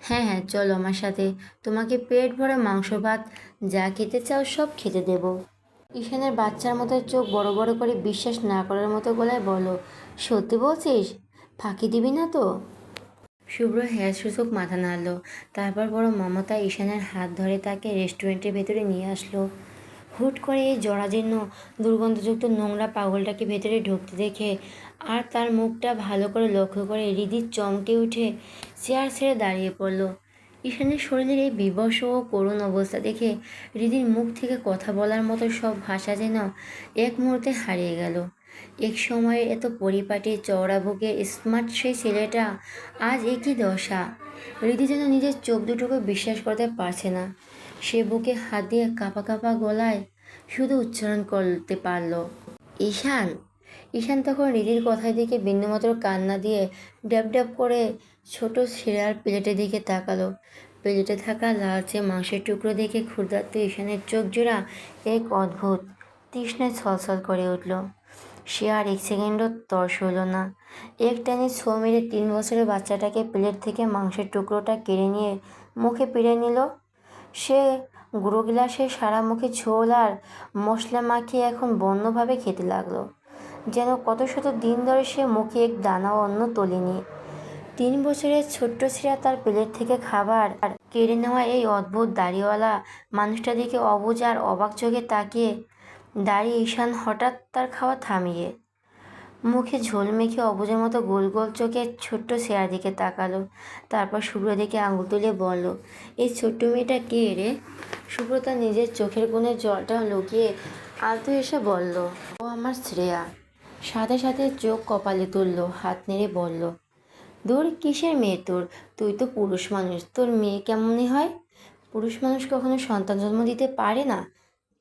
হ্যাঁ হ্যাঁ, চলো আমার সাথে, তোমাকে পেট ভরে মাংস ভাত যা খেতে চাও সব খেতে দেব। ঈশানের বাচ্চার মতো চোখ বড় বড় করে বিশ্বাস না করার মতো গলায় বলল, সত্যি বলছিস? ফাঁকি দিবি না তো? শুভ্র হ্যাঁ সূচক মাথা নাড়ল। তারপর বড় মমতায় ঈশানের হাত ধরে তাকে রেস্টুরেন্টের ভেতরে নিয়ে আসলো। হুট করে এই জরাজীর্ণ দুর্গন্ধযুক্ত নোংরা পাগলটাকে ভেতরে ঢুকতে দেখে আর তার মুখটা ভালো করে লক্ষ্য করে হৃদির চমকে উঠে চেয়ার ছেড়ে দাঁড়িয়ে পড়ল। ঈশানের শরীরের এই বিবশ ও করুণ অবস্থা দেখে হৃদির মুখ থেকে কথা বলার মতো সব ভাষা যেন এক মুহূর্তে হারিয়ে গেল। এক সময়ের এত পরিপাটি চওড়া বুকের স্মার্ট সেই ছেলেটা আজ একই দশা। হৃদি যেন নিজের চোখ দুটোকে বিশ্বাস করতে পারছে না। সে বুকে হাত দিয়ে কাঁপা কাঁপা গলায় শুধু উচ্চারণ করতে পারল, ঈশান। ঈশান তখন হৃদির কথার দিকে বিন্দুমাত্র কান্না দিয়ে ড্যাব ড্যাব করে ছোট শিরার প্লেটের দিকে তাকালো। প্লেটে থাকা লালচে মাংসের টুকরো দেখে ক্ষুধার্ত ঈশানের চোখ জোড়া এক অদ্ভুত তৃষ্ণায় ছলছল করে উঠল। সে আর এক সেকেন্ডও তর হলো না। এক টানে ছো মেরে 3 বছরের বাচ্চাটাকে প্লেট থেকে মাংসের টুকরোটা কেড়ে নিয়ে মুখে পিড়ে নিল। সে গুঁড়ো গ্লাসে সারা মুখে ঝোল আর মশলা মাখিয়ে এখন বন্যভাবে খেতে লাগলো, যেন কত শত দিন ধরে সে মুখে এক দানাও অন্ন তোলেনি। 3 বছরের ছোট্ট ছেঁড়া তার প্লেট থেকে খাবার আর কেড়ে নেওয়া এই অদ্ভুত দাড়িওয়ালা মানুষটা দিকে অবুঝ আর অবাক চোখে তাকিয়ে দাঁড়িয়ে ঈশান হঠাৎ তার খাওয়া থামিয়ে মুখে ঝোল মেখে অবুঝের মতো গোল গোল চোখে ছোট্ট ছেঁড়ার দিকে তাকালো। তারপর শুভ্র দিকে আঙুল তুলে বলল, এই ছোট্ট মেয়েটা কে রে? শুভ্র তার নিজের চোখের কোণে জলটা লুকিয়ে আলতো এসে বলল, ও আমার শ্রেয়া। সাথে সাথে চোখ কপালে তুলল, হাত নেড়ে বলল, দূর কিসের মেয়ে তোর? তুই তো পুরুষ মানুষ, তোর মেয়ে কেমনই হয়? পুরুষ মানুষ কখনো সন্তান জন্ম দিতে পারে না,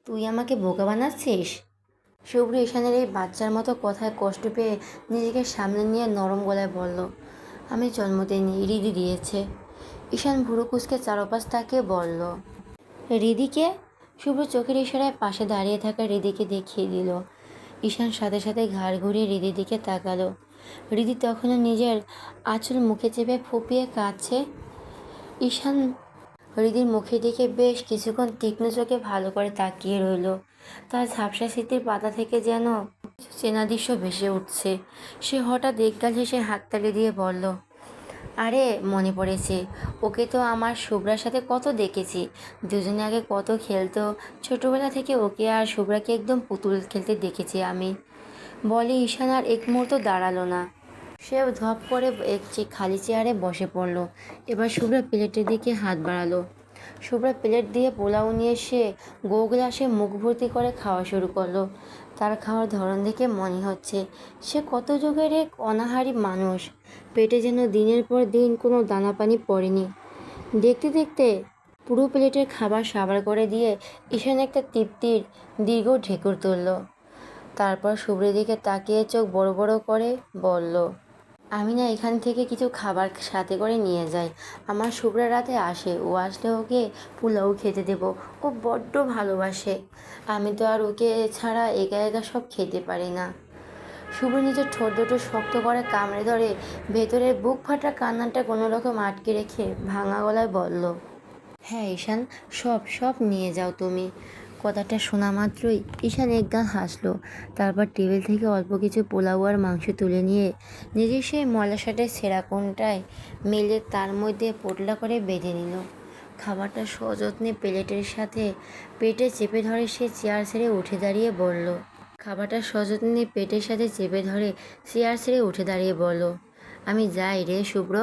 তুই আমাকে বোকা বানাচ্ছিস? শুভ্র ঈশানের এই বাচ্চার মতো কথায় কষ্ট পেয়ে নিজেকে সামনে নিয়ে নরম গলায় বলল, আমি জন্ম দিইনি, হৃদি দিয়েছে। ঈশান ভুরু কুঁচকে চারপাশ তাকিয়ে বলল, হৃদিকে? শুভ্র চোখের ইশারায় পাশে দাঁড়িয়ে থাকা হৃদিকে দেখিয়ে দিল। ঈশান সাথে সাথে ঘাড় ঘুরিয়ে হৃদির দিকে তাকালো। হৃদি তখনও নিজের আঁচল মুখে চেপে ফুপিয়ে কাঁদছে। ঈশান হৃদির মুখের দিকে বেশ কিছুক্ষণ তীক্ষ্ণ চোখে ভালো করে তাকিয়ে রইল। তার ঝাপসা স্মৃতির পাতা থেকে যেন চেনা দৃশ্য ভেসে উঠছে। সে হঠাৎ একগাল হেসে হাততালি দিয়ে বলল, আরে মনে পড়েছে, ওকে তো আমার শুভ্রার সাথে কত দেখেছি, দুজনে আগে কত খেলতো। ছোটবেলা থেকে ওকে আর শুভ্রাকে একদম পুতুল খেলতে দেখেছি আমি। বলে ঈশান আর এক মুহূর্ত দাঁড়ালো না। সে ধপ করে এক খালি চেয়ারে বসে পড়ল। এবার শুভ্রা প্লেটের দিকে হাত বাড়ালো। শুভ্রা প্লেট দিয়ে পোলাও নিয়ে সে গো গ্লাসে মুখ ভর্তি করে খাওয়া শুরু করলো। তার খাওয়ার ধরন দেখে মনে হচ্ছে সে কত যুগের এক অনাহারী মানুষ। পেটে যেন দিনের পর দিন কোনো দানা পানি পড়েনি। দেখতে দেখতে পুরো প্লেটের খাবার সাবার করে দিয়ে ঈশান একটা তৃপ্তির দীর্ঘ ঢেকুর তুলল। তারপর শুভ্রের দিকে তাকিয়ে চোখ বড় বড় করে বলল, আমি না এখান থেকে কিছু খাবার সাথে করে নিয়ে যাই। আমার শুভ্রা রাতে আসে, ও আসলে ওকে পোলাও খেতে দেব, ও বড্ড ভালোবাসে। আমি তো আর ওকে ছাড়া একা একা সব খেতে পারি না। শুভ্র নিজের ঠোঁট দুটো শক্ত করে কামড়ে ধরে ভেতরের বুক ফাটা কান্নাটা কোনো রকম আটকে রেখে ভাঙা গলায় বলল, হ্যাঁ ঈশান, সব সব নিয়ে যাও তুমি। কথাটা শোনা মাত্রই ঈশান একগাল হাসলো। তারপর টেবিল থেকে অল্প কিছু পোলাও আর মাংস তুলে নিয়ে নিজের সেই ময়লা শার্টের ছেঁড়া কোণটায় মেলে তার মধ্যে পোটলা করে বেঁধে নিল। খাবারটা সযত্নে প্লেটের সাথে পেটে চেপে ধরে সে চেয়ার ছেড়ে উঠে দাঁড়িয়ে বলল, খাবারটা সযত্নে পেটের সাথে চেপে ধরে চেয়ার ছেড়ে উঠে দাঁড়িয়ে বলল, আমি যাই রে শুভ্র।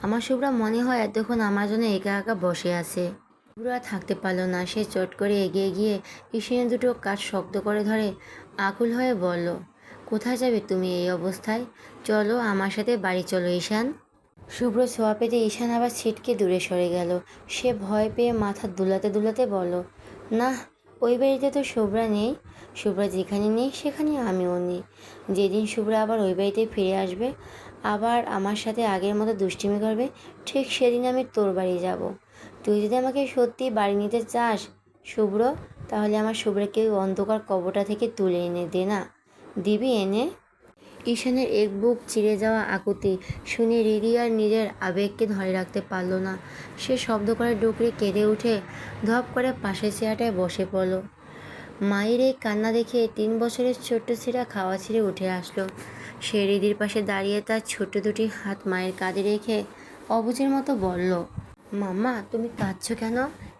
আমার শুভ্রা মনে হয় এতক্ষণ আমার জন্য একা একা বসে আছে। শুভ্র আর থাকতে পারল না। সে চট করে এগিয়ে গিয়ে ঈশানের দুটো কাঠ শক্ত করে ধরে আকুল হয়ে বলল, কোথায় যাবে তুমি এই অবস্থায়? চলো আমার সাথে বাড়ি চলো ঈশান। শুভ্র ছোঁয়া পেতে ঈশান আবার ছিটকে দূরে সরে গেল। সে ভয় পেয়ে মাথা দুলাতে দুলাতে বলল, না, ওই বাড়িতে তো শুভ্রা নেই। শুভ্রা যেখানে নেই সেখানে আমিও নেই। যেদিন শুভ্রা আবার ওই বাড়িতে ফিরে আসবে, আবার আমার সাথে আগের মতো দুষ্টিমি করবে, ঠিক সেদিন আমি তোর বাড়ি যাব। তুই যদি আমাকে সত্যি বাড়ি নিতে চাস শুভ্র, তাহলে আমার শুভ্রাকে ওই অন্ধকার কবরটা থেকে তুলে এনে দে না, দিবি এনে? ঈশানের এক বুক চিরে যাওয়া আকুতি শুনে হৃদি আর নিজের আবেগকে ধরে রাখতে পারল না। সে শব্দ করে ডুকরে কেঁদে উঠে ধপ করে পাশের চেয়ারটায় বসে পড়ল। মায়ের এই কান্না দেখে 3 বছরের ছোট্ট ছেঁড়া খাওয়া ছেড়ে উঠে আসলো। সে হৃদির পাশে দাঁড়িয়ে তার ছোট্ট দুটি হাত মায়ের কাঁধে রেখে অবুঝের মতো বলল, মাম্মা তুমি কাঁদছো কেন?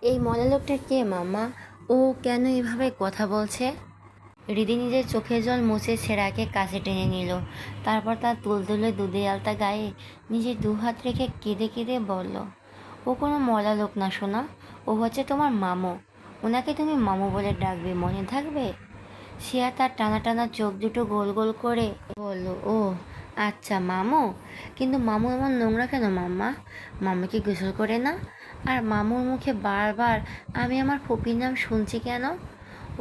এই মলা লোকটা কে মাম্মা? ও কেন এভাবে কথা বলছে? হৃদি নিজের চোখের জল মুছে ছেঁড়াকে কাছে টেনে নিল। তারপর তার তুলতুলে দুধে আলতা গায়ে নিজের দুহাত রেখে কেঁদে কেঁদে বলল, ও কোনো মলা লোক না সোনা, ও হচ্ছে তোমার মামু। ওনাকে তুমি মামু বলে ডাকবে, মনে থাকবে? শিয়া তার টানা টানা চোখ দুটো গোল গোল করে বলল, ও আচ্ছা মামু। কিন্তু মামু এমন নোংরা কেন মাম্মা? মামু কি গোসল করে না? আর মামুর মুখে বারবার আমি আমার ফুপির নাম শুনছি কেন?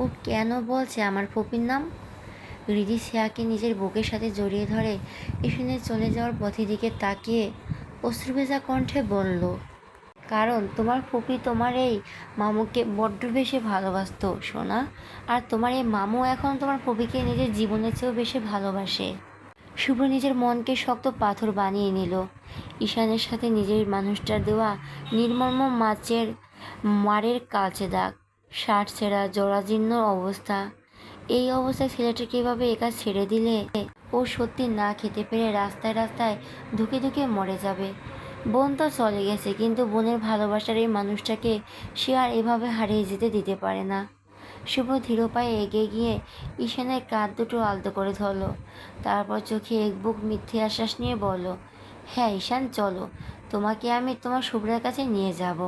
ও কেন বলছে আমার ফুপির নাম? হৃদি শিয়াকে নিজের বুকের সাথে জড়িয়ে ধরে ঈশানের চলে যাওয়ার পথের দিকে তাকিয়ে অশ্রুভেজা কণ্ঠে বলল, কারণ তোমার ফুপি তোমার এই মামুকে বড্ড বেশি ভালোবাসতো সোনা। আর তোমার এই মামু এখন তোমার ফুপিকে নিজের জীবনের চেয়েও বেশি ভালোবাসে। শুভ্র নিজের মনকে শক্ত পাথর বানিয়ে নিল। ঈশানের সাথে নিজের মানুষটার দেওয়া নির্মম মারের কালচে দাগ, শার্ট ছেঁড়া জরাজীর্ণ অবস্থা। এই অবস্থায় ছেলেটাকে এভাবে একা ছেড়ে দিলে ও সত্যি না খেতে পেরে রাস্তায় রাস্তায় ধুকে ধুকে মরে যাবে। বোন তো চলে গেছে, কিন্তু বোনের ভালোবাসার এই মানুষটাকে সে আর এভাবে হারিয়ে যেতে দিতে পারে না। শুভ ধীর পায়ে এগিয়ে গিয়ে ঈশানের কাঁধ দুটো আলতো করে ধরল। তারপর চোখে এক বুক মিথ্যে আশ্বাস নিয়ে বলল, হ্যাঁ ঈশান চলো, তোমাকে আমি তোমার শুভ্রার কাছে নিয়ে যাব।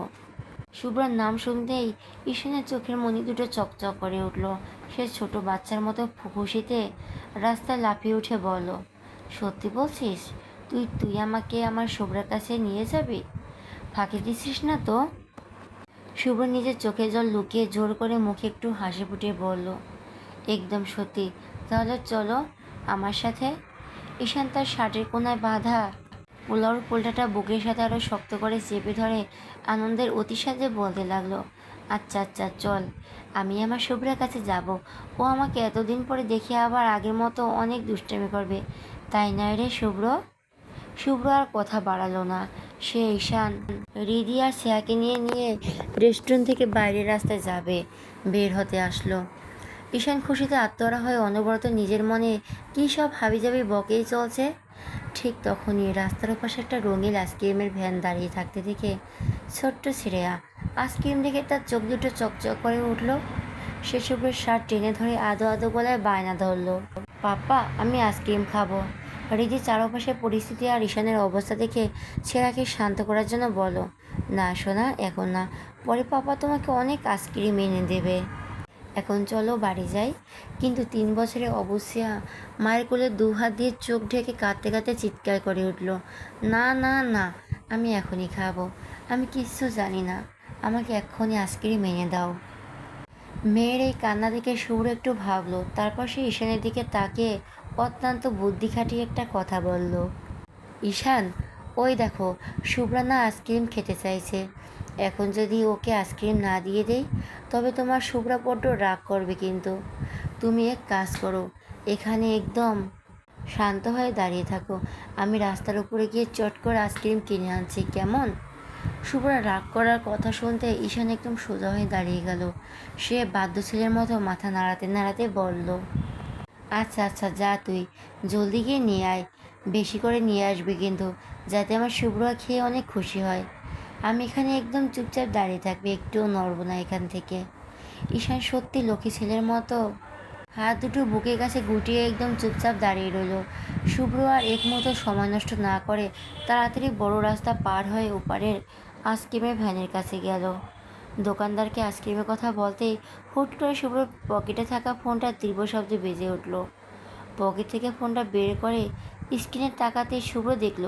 শুভ্রার নাম শুনতেই ঈশানের চোখের মণি দুটো চকচক করে উঠল। সে ছোট বাচ্চার মতো খুশিতে রাস্তায় লাফিয়ে উঠে বলল, সত্যি বলছিস? তুই তুই আমাকে আমার শুভ্রার কাছে নিয়ে যাবি? ফাঁকি দিছিস না তো? শুভ্র নিজের চোখে জল লুকিয়ে জোর করে মুখে একটু হাসি ফুটিয়ে বলল, একদম সত্যি। তাহলে চলো আমার সাথে। ঈশান তার শার্টের কোনায় বাঁধা পোলাওর পোলটাটা বুকের সাথে আরও শক্ত করে চেপে ধরে আনন্দের অতিসাদে বলতে লাগলো, আচ্ছা আচ্ছা চল, আমি আমার শুভ্রার কাছে যাব। ও আমাকে এতদিন পরে দেখে আবার আগের মতো অনেক দুষ্টামি করবে, তাই নয় রে শুভ্র? শুভ্র আর কথা বাড়ালো না। সে ঈশান, হৃদি আর শ্রেয়াকে নিয়ে নিয়ে রেস্টুরেন্ট থেকে বাইরের রাস্তায় যাবে বের হতে আসলো। ঈশান খুশিতে আত্মহারা হয়ে অনবরত নিজের মনে কী সব হাবিজাবি বকেই চলছে। ঠিক তখনই রাস্তার ওপাশে একটা রঙিন আইসক্রিমের ভ্যান দাঁড়িয়ে থাকতে দেখে ছোট্ট শ্রেয়া আইসক্রিম দেখে তার চোখ দুটো চকচক করে উঠল। সে শুভ্রের শার্ট টেনে ধরে আদো আদো গলায় বায়না ধরল, পাপা আমি আইসক্রিম খাবো। হৃদি চারপাশের পরিস্থিতি আর ঈশানের অবস্থা দেখে ছেঁড়াকে শান্ত করার জন্য বলো, না সোনা এখন না, পরে পাপা তোমাকে অনেক আইসক্রিম এনে দেবে। এখন চলো বাড়ি যাই। কিন্তু 3 বছরের অবশ্যা মায়ের কোলে 2 হাত দিয়ে চোখ ঢেকে কাঁদতে কাঁদতে চিৎকার করে উঠল, না না না, আমি এখনই খাবো, আমি কিচ্ছু জানি না, আমাকে এক্ষুনি আইসক্রিম এনে দাও। মেয়ের এই কান্না দেখে শুভ্র একটু ভাবলো, তারপর সে ঈশানের দিকে তাকিয়ে অত্যন্ত বুদ্ধি খাটিয়ে একটা কথা বলল, ঈশান ওই দেখো, শুভ্রা না আইসক্রিম খেতে চাইছে। এখন যদি ওকে আইসক্রিম না দিয়ে দেই তবে তোমার শুভ্রা বড্ড রাগ করবে। কিন্তু তুমি এক কাজ করো, এখানে একদম শান্ত হয়ে দাঁড়িয়ে থাকো, আমি রাস্তার উপরে গিয়ে চট করে আইসক্রিম কিনে আনছি, কেমন? শুভ্রা রাগ করার কথা শুনতে ঈশান একদম সোজা হয়ে দাঁড়িয়ে গেল। সে বাধ্য ছেলের মতো মাথা নাড়াতে নাড়াতে বলল, আচ্ছা আচ্ছা যা, তুই জলদি গিয়ে নিয়ে আয়, বেশি করে নিয়ে আসবি কিন্তু, যাতে আমার শুভ্র খেয়ে অনেক খুশি হয়। আমি এখানে একদম চুপচাপ দাঁড়িয়ে থাকবি, একটুও নড়ব না এখান থেকে। ঈশান সত্যি লক্ষ্মী ছেলের মতো হাত দুটো বুকের কাছে গুটিয়ে একদম চুপচাপ দাঁড়িয়ে রইল। শুভ্র আর এক মুহূর্ত সময় নষ্ট না করে তাড়াতাড়ি বড় রাস্তা পার হয়ে ওপারের আইসক্রিমের ভ্যানের কাছে গেল। দোকানদারকে আইসক্রিমের কথা বলতেই হুট করে শুভ্রর পকেটে থাকা ফোনটা তীব্র শব্দে বেজে উঠল। পকেট থেকে ফোনটা বের করে স্ক্রিনে তাকাতেই শুভ্র দেখল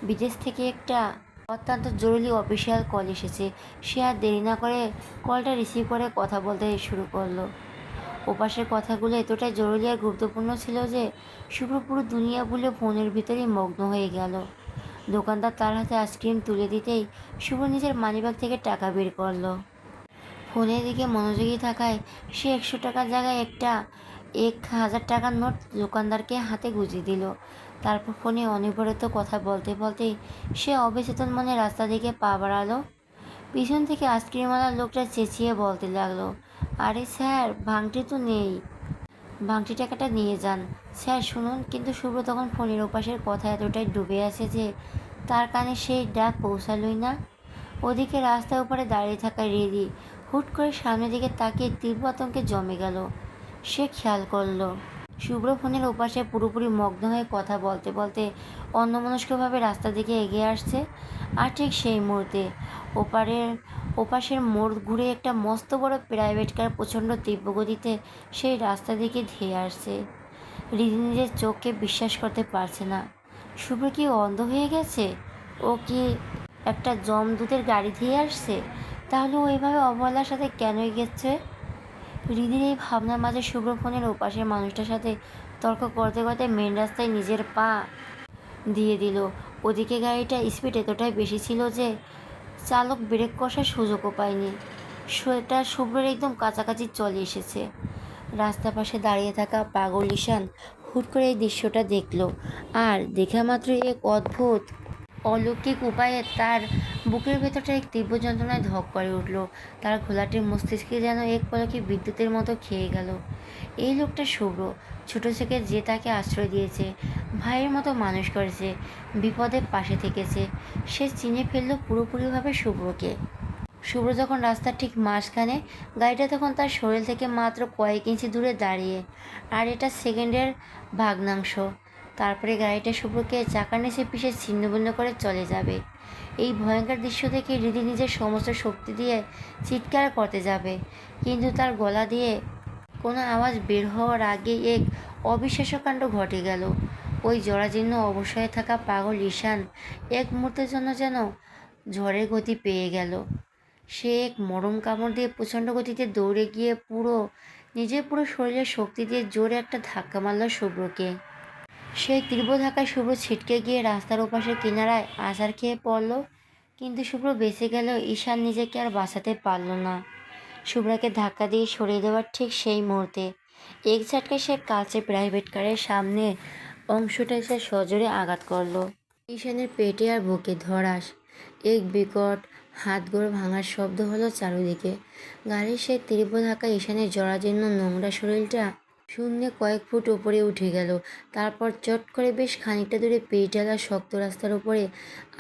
বিদেশ থেকে একটা অত্যন্ত জরুরি অফিসিয়াল কল এসেছে। সে আর দেরি না করে কলটা রিসিভ করে কথা বলতে শুরু করলো। ওপাশের কথাগুলো এতটাই জরুরি আর গুরুত্বপূর্ণ ছিল যে শুভ্র পুরো দুনিয়া ভুলে ফোনের ভিতরেই মগ্ন হয়ে গেল। দোকানদার তার হাতে আইসক্রিম তুলে দিতেই শুভ্র নিজের মানিব্যাগ থেকে টাকা বের করলো। ফোনের দিকে মনোযোগী থাকায় সে 100 টাকার জায়গায় একটা 1000 টাকার নোট দোকানদারকে হাতে গুঁজে দিল। তারপর ফোনে অনবরত কথা বলতে বলতেই সে অবচেতন মনে রাস্তা দিকে পা বাড়ালো। পিছন থেকে আইসক্রিমওয়ালা লোকটা চেঁচিয়ে বলতে লাগলো, আরে স্যার ভাঙটি তো নেই, ভাঙটি টাকাটা নিয়ে যান। স্যার শুনুন। কিন্তু শুভ্র তখন ফোনের ওপাশের কথা এতটাই ডুবে আছে যে তার কানে সেই ডাক পৌঁছালোই না। ওদিকে রাস্তার উপরে দাঁড়িয়ে থাকা হৃদি হুট করে সামনের দিকে তাকিয়ে তীব্র আতঙ্কে জমে গেল। সে খেয়াল করলো শুভ্র ফোনের ওপাশে পুরোপুরি মগ্ন হয়ে কথা বলতে বলতে অন্যমনস্কভাবে রাস্তার দিকে এগিয়ে আসছে। আর ঠিক সেই মুহূর্তে ওপারের ওপাশের মোড় ঘুরে একটা মস্ত বড় প্রাইভেট কার প্রচণ্ড তীব্র গতিতে সেই রাস্তার দিকে ধেয়ে আসছে। রিধি নিজের চোখকে বিশ্বাস করতে পারছে না। শুভ্র কি অন্ধ হয়ে গেছে? ও কি একটা জমদূতের গাড়ি ধেয়ে আসছে? তাহলে ও এভাবে অবহেলার সাথে কেন এগেছে? হৃদির এই ভাবনার মাঝে শুভ্র ফোনের ওপাশের মানুষটার সাথে তর্ক করতে করতে মেন রাস্তায় নিজের পা দিয়ে দিল। ওদিকে গাড়িটা স্পিড এতটাই বেশি ছিল যে চালক ব্রেক কষার সুযোগও পায়নি। সেটা শুভ্রের একদম কাছাকাছি চলে এসেছে। রাস্তার পাশে দাঁড়িয়ে থাকা পাগল ঈশান হুট করে এই দৃশ্যটা দেখল। আর দেখা মাত্র এক অদ্ভুত অলৌকিক উপায়ে তার বুকের ভেতরটা এক তীব্র যন্ত্রণায় ধক করে উঠল। তার ঘোলাটে মস্তিষ্কে যেন এক পলকে বিদ্যুতের মতো খেয়ে গেল। এই লোকটা শুভ্র। ছোট থেকে যে তাকে আশ্রয় দিয়েছে, ভাইয়ের মতো মানুষ করেছে, বিপদে পাশে থেকেছে, সে চিনে ফেলল পুরোপুরিভাবে শুভ্রকে। শুভ্র যখন রাস্তার ঠিক মাঝখানে, গাড়িটা তখন তার শরীর থেকে মাত্র কয়েক ইঞ্চি দূরে দাঁড়িয়ে। আর এটা সেকেন্ডের ভগ্নাংশ। তারপরে গাড়িটা শুভ্রকে চাকার নিচে পিষে ছিন্নভিন্ন করে চলে যাবে। এই ভয়ঙ্কর দৃশ্য দেখে হৃদি নিজের সমস্ত শক্তি দিয়ে চিৎকার করতে যাবে, কিন্তু তার গলা দিয়ে কোনো আওয়াজ বের হওয়ার আগে এক অবিশ্বাস্য কাণ্ড ঘটে গেল। ওই জরাজীর্ণ অবশ্যই থাকা পাগল ঈশান এক মুহূর্তের জন্য যেন ঝড়ের গতি পেয়ে গেল। সে এক মরম কামড় দিয়ে প্রচণ্ড গতিতে দৌড়ে গিয়ে নিজের পুরো শরীরের শক্তি দিয়ে জোরে একটা ধাক্কা মারল শুভ্রকে। সেই তীব্র ধাক্কায় শুভ্র ছিটকে গিয়ে রাস্তার ওপাশের কিনারায় আছাড় খেয়ে পড়ল। কিন্তু শুভ্র বেঁচে গেলেও ঈশান নিজেকে আর বাঁচাতে পারল না। শুভ্রাকে ধাক্কা দিয়ে সরিয়ে দেওয়ার ঠিক সেই মুহূর্তে এক ঝটকায় সে কাছে প্রাইভেট কারের সামনে অংশটা এসে সজোরে আঘাত করলো। ঈশানের পেটে আর বুকে ধড়াস। এক বিকট হাতগোড় ভাঙার শব্দ হলো চারদিকে। গাড়ির সেই তীব্র ধাক্কায় ঈশানের জরাজীর্ণ নোংরা শরীরটা শূন্যে কয়েক ফুট উপরে উঠে গেল। তারপর চট করে বেশ খানিকটা দূরে পেটডালা শক্ত রাস্তার উপরে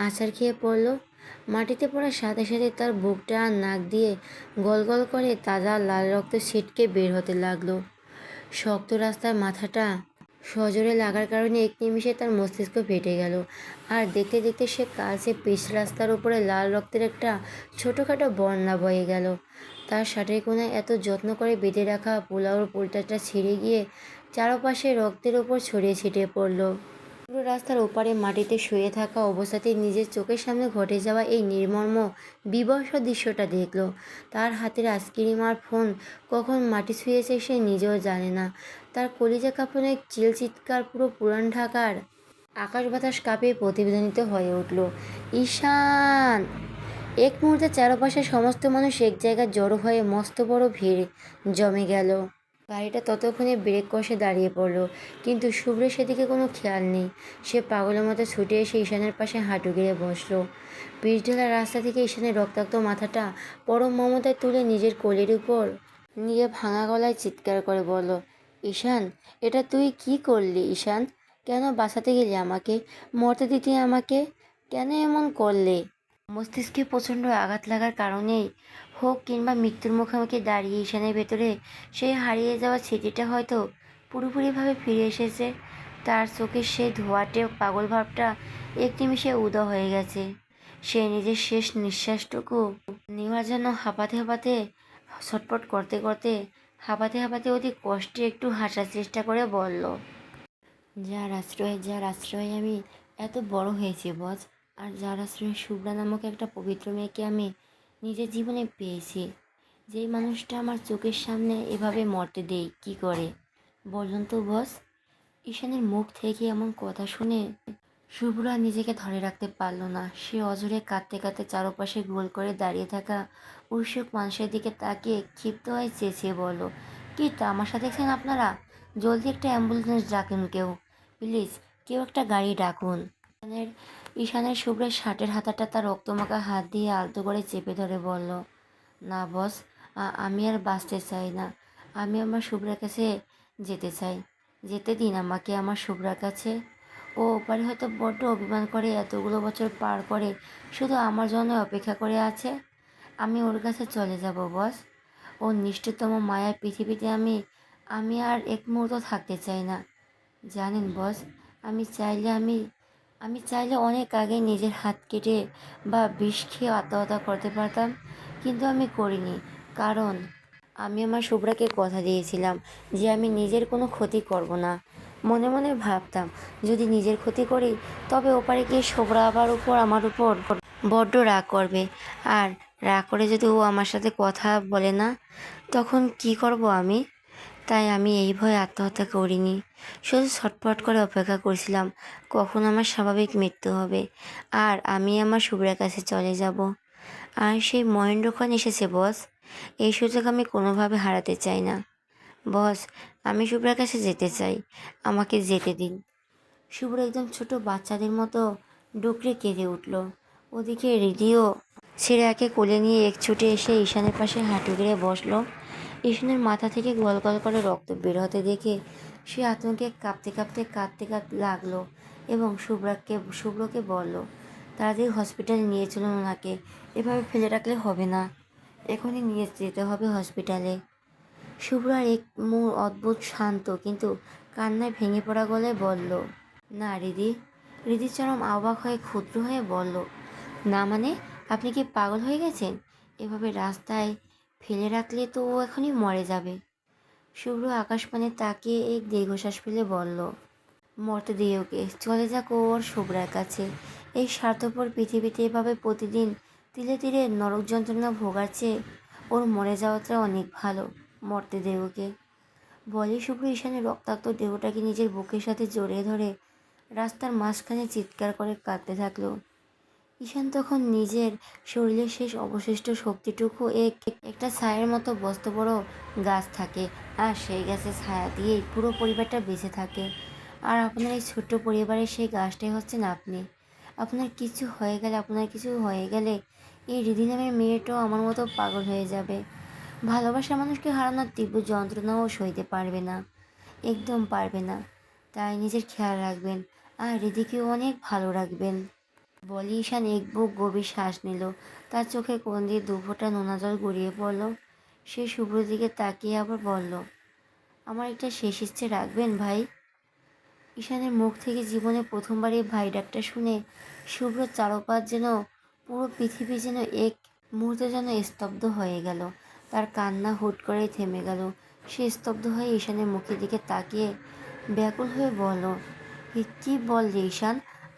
আছাড় খেয়ে পড়ল। মাটিতে পড়ার সাথে সাথে তার বুকটা আর নাক দিয়ে গল গল করে তাজা লাল রক্ত ছিটকে বের হতে লাগলো। শক্ত রাস্তার মাথাটা সজোরে লাগার কারণে এক নিমিষে তার মস্তিষ্ক ফেটে গেল। আর দেখতে দেখতে সে কাছে পিচ রাস্তার উপরে লাল রক্তের একটা ছোটোখাটো বন্যা বয়ে গেল। তার শার্টের কোনায় এত যত্ন করে বেঁধে রাখা পোলাওর পোলটাটা ছিঁড়ে গিয়ে চারপাশে রক্তের ওপর ছড়িয়ে ছিটিয়ে পড়ল। পুরো রাস্তার ওপারে মাটিতে শুয়ে থাকা অবস্থাতেই নিজের চোখের সামনে ঘটে যাওয়া এই নির্মম বীভৎস দৃশ্যটা দেখল। তার হাতের আইসক্রিম আর ফোন কখন মাটি ছুঁয়েছে সে নিজেও জানে না। তার কলিজা কাঁপানো এক চিৎকার পুরো পুরান ঢাকার আকাশ বাতাস কাঁপিয়ে প্রতিধ্বনিত হয়ে উঠল, ঈশান! এক মুহূর্তে চারপাশের সমস্ত মানুষ এক জায়গায় জড়ো হয়ে মস্ত বড় ভিড় জমে গেল। গাড়িটা ততক্ষণে ব্রেক কষে দাঁড়িয়ে পড়ল, কিন্তু শুভ্রের সেদিকে কোনো খেয়াল নেই। সে পাগলের মতো ছুটে এসে ঈশানের পাশে হাঁটু গেড়ে বসল। পিচ ঢালা রাস্তা থেকে ঈশানের রক্তাক্ত মাথাটা পরম মমতায় তুলে নিজের কোলের উপর নিয়ে ভাঙা গলায় চিৎকার করে বলল, ঈশান, এটা তুই কি করলি ঈশান? কেন বাঁচাতে গেলি আমাকে? মরতে দিতে আমাকে? কেন এমন করলে? মস্তিষ্কে প্রচণ্ড আঘাত লাগার কারণেই হোক কিংবা মৃত্যুর মুখোমুখি দাঁড়িয়ে ঈশানের ভেতরে সেই হারিয়ে যাওয়া স্মৃতিটা হয়তো পুরোপুরিভাবে ফিরে এসেছে। তার চোখের সেই ধোঁয়াটে পাগল ভাবটা এক নিমিষে উধাও হয়ে গেছে। সে নিজের শেষ নিঃশ্বাসটুকু নেওয়ার জন্য ছটফট করতে করতে হাঁপাতে অতি কষ্টে একটু হাসার চেষ্টা করে বলল, যার আশ্রয়ে আমি এত বড় হয়েছি বজ, আর যার আশ্রয়ে শুভ্রা নামক একটা পবিত্র মেয়েকে আমি নিজের জীবনে পেয়েছি, যেই মানুষটা আমার চোখের সামনে এভাবে মরতে দেই কি করে বলুন তো বস? ঈশানের মুখ থেকে এমন কথা শুনে শুভ্রা নিজেকে ধরে রাখতে পারল না। সে অঝরে কাঁদতে কাঁদতে চারপাশে গোল করে দাঁড়িয়ে থাকা উৎসুক মানুষের দিকে তাকিয়ে ক্ষিপ্ত হয়ে চেঁচিয়ে বলল, কি তামাশা দেখছেন আপনারা? জলদি একটা অ্যাম্বুলেন্স ডাকুন কেউ, প্লিজ কেউ একটা গাড়ি ডাকুন। ঈশানের শুভ্রের শার্টের হাতাটা তার রক্তমাখা হাত দিয়ে আলতো করে চেপে ধরে বলল, না বস, আমি আর বাঁচতে চাই না। আমি আমার শুভ্রার কাছে যেতে চাই। যেতে দিন আমাকে আমার শুভ্রার কাছে। ও ওপারে হয়তো বড্ড অভিমান করে এতগুলো বছর পার করে শুধু আমার জন্য অপেক্ষা করে আছে। আমি ওর কাছে চলে যাব বস। ওর নিষ্ঠুরতম মায়ার পৃথিবীতে আমি আমি আর এক মুহূর্ত থাকতে চাই না। জানেন বস, আমি চাইলে আমি আমি চাইলে অনেক আগে নিজের হাত কেটে বা বিষ খেয়ে আত্মহত্যা করতে পারতাম, কিন্তু আমি করিনি। কারণ আমি আমার শুভ্রাকে কথা দিয়েছিলাম যে আমি নিজের কোনো ক্ষতি করব না। মনে মনে ভাবতাম, যদি নিজের ক্ষতি করি তবে ওপারে গিয়ে শুভ্রা আমার উপর বড্ড রাগ করবে। আর রাগ করে যদি ও আমার সাথে কথা বলে না, তখন কি করব আমি? তাই আমি এই ভয়ে আত্মহত্যা করিনি। শুধু ছটফট করে অপেক্ষা করছিলাম কখন আমার স্বাভাবিক মৃত্যু হবে আর আমি আমার শুভ্রার কাছে চলে যাব। আর সেই মহেন্দ্রক্ষণ এসেছে বস। এই সুযোগ আমি কোনোভাবে হারাতে চাই না। বস, আমি শুভ্রার কাছে যেতে চাই, আমাকে যেতে দিন। শুভ্র একদম ছোট বাচ্চাদের মতো ডুকরে কেঁদে উঠল। ওদিকে রিদিও শ্রেয়াকে কোলে নিয়ে এক ছুটে এসে ঈশানের পাশে হাঁটু গেড়ে বসলো। ঈশানের মাথা থেকে গল গল করে রক্ত বের হতে দেখে সে আতঙ্কে কাঁপতে কাঁপতে কাঁদতে লাগলো এবং শুভ্রকে বলল, তাড়াতাড়ি হসপিটালে নিয়ে চলুন ওনাকে। এভাবে ফেলে রাখলে হবে না, এখনই নিয়ে যেতে হবে হসপিটালে। শুভ্রার এক অদ্ভুত শান্ত কিন্তু কান্নায় ভেঙে পড়া গলায় বলল, না রিদি। রিদি চরম অবাক হয়ে ক্ষুদ্র হয়ে বলল, না মানে? আপনি কি পাগল হয়ে গেছেন? এভাবে রাস্তায় ফেলে রাখলে তো ও এখনই মরে যাবে। শুভ্র আকাশপানে তাকিয়ে এক দীর্ঘশ্বাস ফেলে বলল, মরতে দিয়ে ওকে, চলে যাক ও ওর শুভ্রার কাছে। এই স্বার্থপর পৃথিবীতে এভাবে প্রতিদিন তিলে তিলে নরক যন্ত্রণা ভোগার চেয়ে ওর মরে যাওয়াটা অনেক ভালো। মরতে দে ওকে। বলে শুভ্র ঈশানের রক্তাক্ত দেহটাকে নিজের বুকের সাথে জড়িয়ে ধরে রাস্তার মাঝখানে চিৎকার করে কাঁদতে থাকলো। ঈশান তখন নিজের শরীরের শেষ অবশিষ্ট শক্তিটুকু একটা ছায়ের মতো বস্ত বড় গাছ থাকে, আর সেই গাছের ছায়া দিয়েই পুরো পরিবারটা বেঁচে থাকে। আর আপনার এই ছোট্ট পরিবারের সেই গাছটাই হচ্ছেন আপনি। আপনার কিছু হয়ে গেলে এই রিধি নামের মেয়েটাও আমার মতো পাগল হয়ে যাবে। ভালোবাসার মানুষকে হারানোর তীব্র যন্ত্রণাও সইতে পারবে না, একদম পারবে না। তাই নিজের খেয়াল রাখবেন আর রিধিকেও অনেক ভালো রাখবেন। বলি ঈশান এক বুক গভীর শ্বাস নিল। তার চোখে কোণ দিয়ে দুফোঁটা নোনা জল গড়িয়ে পড়ল। সে শুভ্রর দিকে তাকিয়ে আবার বলল, আমার একটা শেষ ইচ্ছে রাখবেন ভাই? ঈশানের মুখ থেকে জীবনে প্রথমবার এই ভাই ডাকটা শুনে শুভ্র চারপাশ যেন, পুরো পৃথিবী যেন এক মুহূর্তে যেন স্তব্ধ হয়ে গেল। তার কান্না হুট করেই থেমে গেল। সে স্তব্ধ হয়ে ঈশানের মুখের দিকে তাকিয়ে ব্যাকুল হয়ে বলল, কী বললে ঈশান?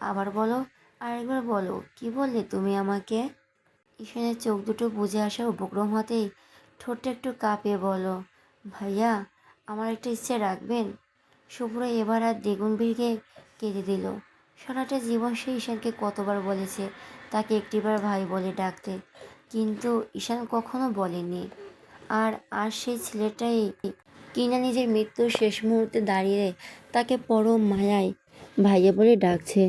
আবার বলো, আরেকবার বলো, কি বললে তুমি আমাকে? ঈশানের চোখ দুটো বুজে আসা উপক্রম হতেই ঠোঁটটা একটু কাঁপিয়ে বলল, ভাইয়া, আমার একটা ইচ্ছে রাখবেন? শুভ্র এবার আর দ্বিগুণ বেগে কেঁদে দিল। সারাটা জীবন সে ঈশানকে কতবার বলেছে তাকে একটিবার ভাই বলে ডাকতে, কিন্তু ঈশান কখনো বলেনি। আর আর সেই ছেলেটাই কিনা নিজের মৃত্যুর শেষ মুহূর্তে দাঁড়িয়ে তাকে পরম মায়ায় ভাইয়া বলে ডাকছে।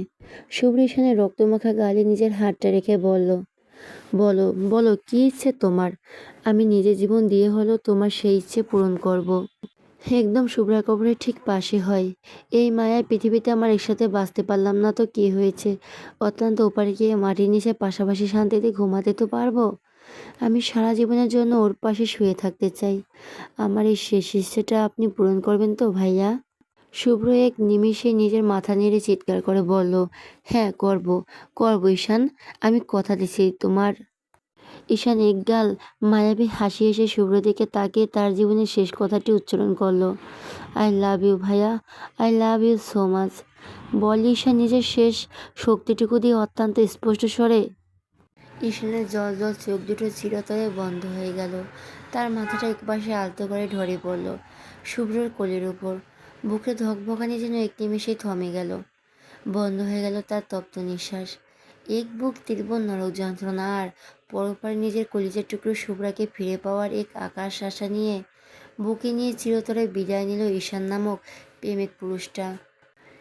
শুভ্র ঈশানের রক্তমাখা গালে নিজের হাতটা রেখে বলল, বলো বলো, কি ইচ্ছে তোমার? আমি নিজের জীবন দিয়ে হলেও তোমার সেই ইচ্ছে পূরণ করব। একদম শুভ্রা কবরের ঠিক পাশে হয়। এই মায়ার পৃথিবীতে আমার একসাথে বাঁচতে পারলাম না তো কি হয়েছে? অত্যন্ত ওপারে গিয়ে মাটির নিচে পাশাপাশি শান্তিতে ঘুমাতে তো পারবো। আমি সারা জীবনের জন্য ওর পাশে শুয়ে থাকতে চাই। আমার এই শেষ ইচ্ছেটা আপনি পূরণ করবেন তো ভাইয়া? শুভ্র এক নিমিষে নিজের মাথা নেড়ে চিৎকার করে বলল, হ্যাঁ করব, করব ঈশান, আমি কথা দিচ্ছি তোমার। ঈশান একগাল মায়াবী হাসি এসে শুভ্র দিকে তাকিয়ে তার জীবনের শেষ কথাটি উচ্চারণ করলো, আই লাভ ইউ ভাইয়া, I love you so much. বলে ঈশান নিজের শেষ শক্তিটুকু দিয়ে অত্যন্ত স্পষ্ট স্বরে। ঈশানের জল জল চোখ দুটো চিরতরে বন্ধ হয়ে গেল। তার মাথাটা একপাশে আলতো করে ঢলে পড়ল শুভ্রর কোলের উপর। বুকে ধকভকানি যেন এক নিমিষেই থমে গেল। বন্ধ হয়ে গেল তার তপ্ত নিঃশ্বাস। এক বুক তীব্র নরক যন্ত্রণা আর পরপারে নিজের কলিজার টুকরো শুভ্রাকে ফিরে পাওয়ার এক আকাশ আশা নিয়ে বুকে নিয়ে চিরতরে বিদায় নিল ঈশান নামক প্রেমিক পুরুষটা।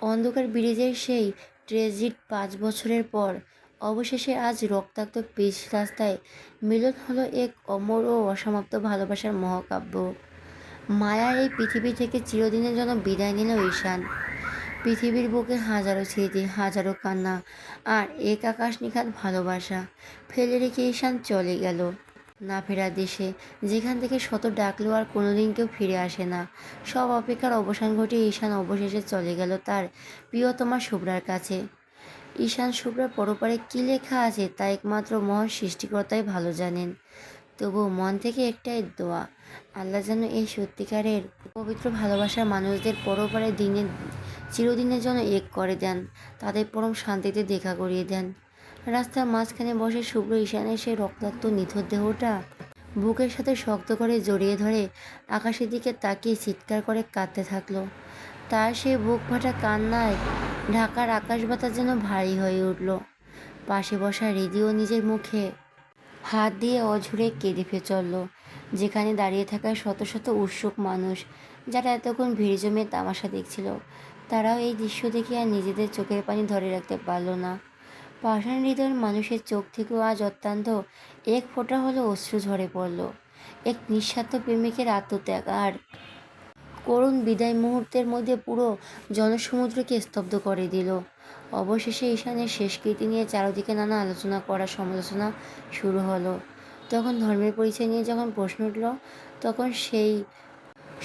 অন্ধকার ব্রিজের সেই ট্রেজিড 5 বছরের পর অবশেষে আজ রক্তাক্ত পিচ রাস্তায় মিলন হলো এক অমর ও অসমাপ্ত ভালোবাসার মহাকাব্য। মায়ার এই পৃথিবী থেকে চিরদিনের জন্য বিদায় নিল ঈশান। পৃথিবীর বুকে হাজারো স্মৃতি, হাজারো কান্না আর এক আকাশ নিখাত ভালোবাসা ফেলে রেখে ঈশান চলে গেল। না ফেরার দেশে, যেখান থেকে শত ডাকলেও আর কোনোদিন কেউ ফিরে আসে না। সব অপেক্ষার অবসান ঘটিয়ে ঈশান অবশেষে চলে গেল তার প্রিয়তমা শুভ্রার কাছে। ঈশান শুভ্রার পরপারে কী লেখা আছে তা একমাত্র মহান সৃষ্টিকর্তাই ভালো জানেন। তবুও মন থেকে একটাই দোয়া, আল্লাহ যেন এই সত্যিকারের পবিত্র ভালোবাসার মানুষদের পরপারে চিরদিনের জন্য এক করে দেন, তাদের পরম শান্তিতে দেখা করিয়ে দেন। রাস্তার মাঝখানে বসে শুভ্র ঈশানের সেই রক্তাক্ত নিথর দেহটা বুকের সাথে শক্ত করে জড়িয়ে ধরে আকাশের দিকে তাকিয়ে চিৎকার করে কাঁদতে থাকলো। তার সেই বুক ফাটা কান্নায় ঢাকার আকাশ বাতাস যেন ভারী হয়ে উঠল। পাশে বসা রিদিও নিজের মুখে হাত দিয়ে অঝরে কেঁদে চলল। যেখানে দাঁড়িয়ে থাকা শত শত উৎসুক মানুষ, যারা এতক্ষণ ভিড় জমিয়ে তামাশা দেখছিল, তারাও এই দৃশ্য দেখে আর নিজেদের চোখের পানি ধরে রাখতে পারল না। পাষাণ হৃদয়ের মানুষের চোখ থেকেও আজ অত্যন্ত এক ফোঁটা হলো অশ্রু ঝরে পড়ল। এক নিঃস্বার্থ প্রেমিকের আত্মত্যাগ আর করুণ বিদায় মুহূর্তের মধ্যে পুরো জনসমুদ্রকে স্তব্ধ করে দিল। অবশেষে ঈশানের শেষকৃতি নিয়ে চারদিকে নানা আলোচনা করা সমালোচনা শুরু হলো। তখন ধর্মের পরিচয় নিয়ে যখন প্রশ্ন উঠল, তখন সেই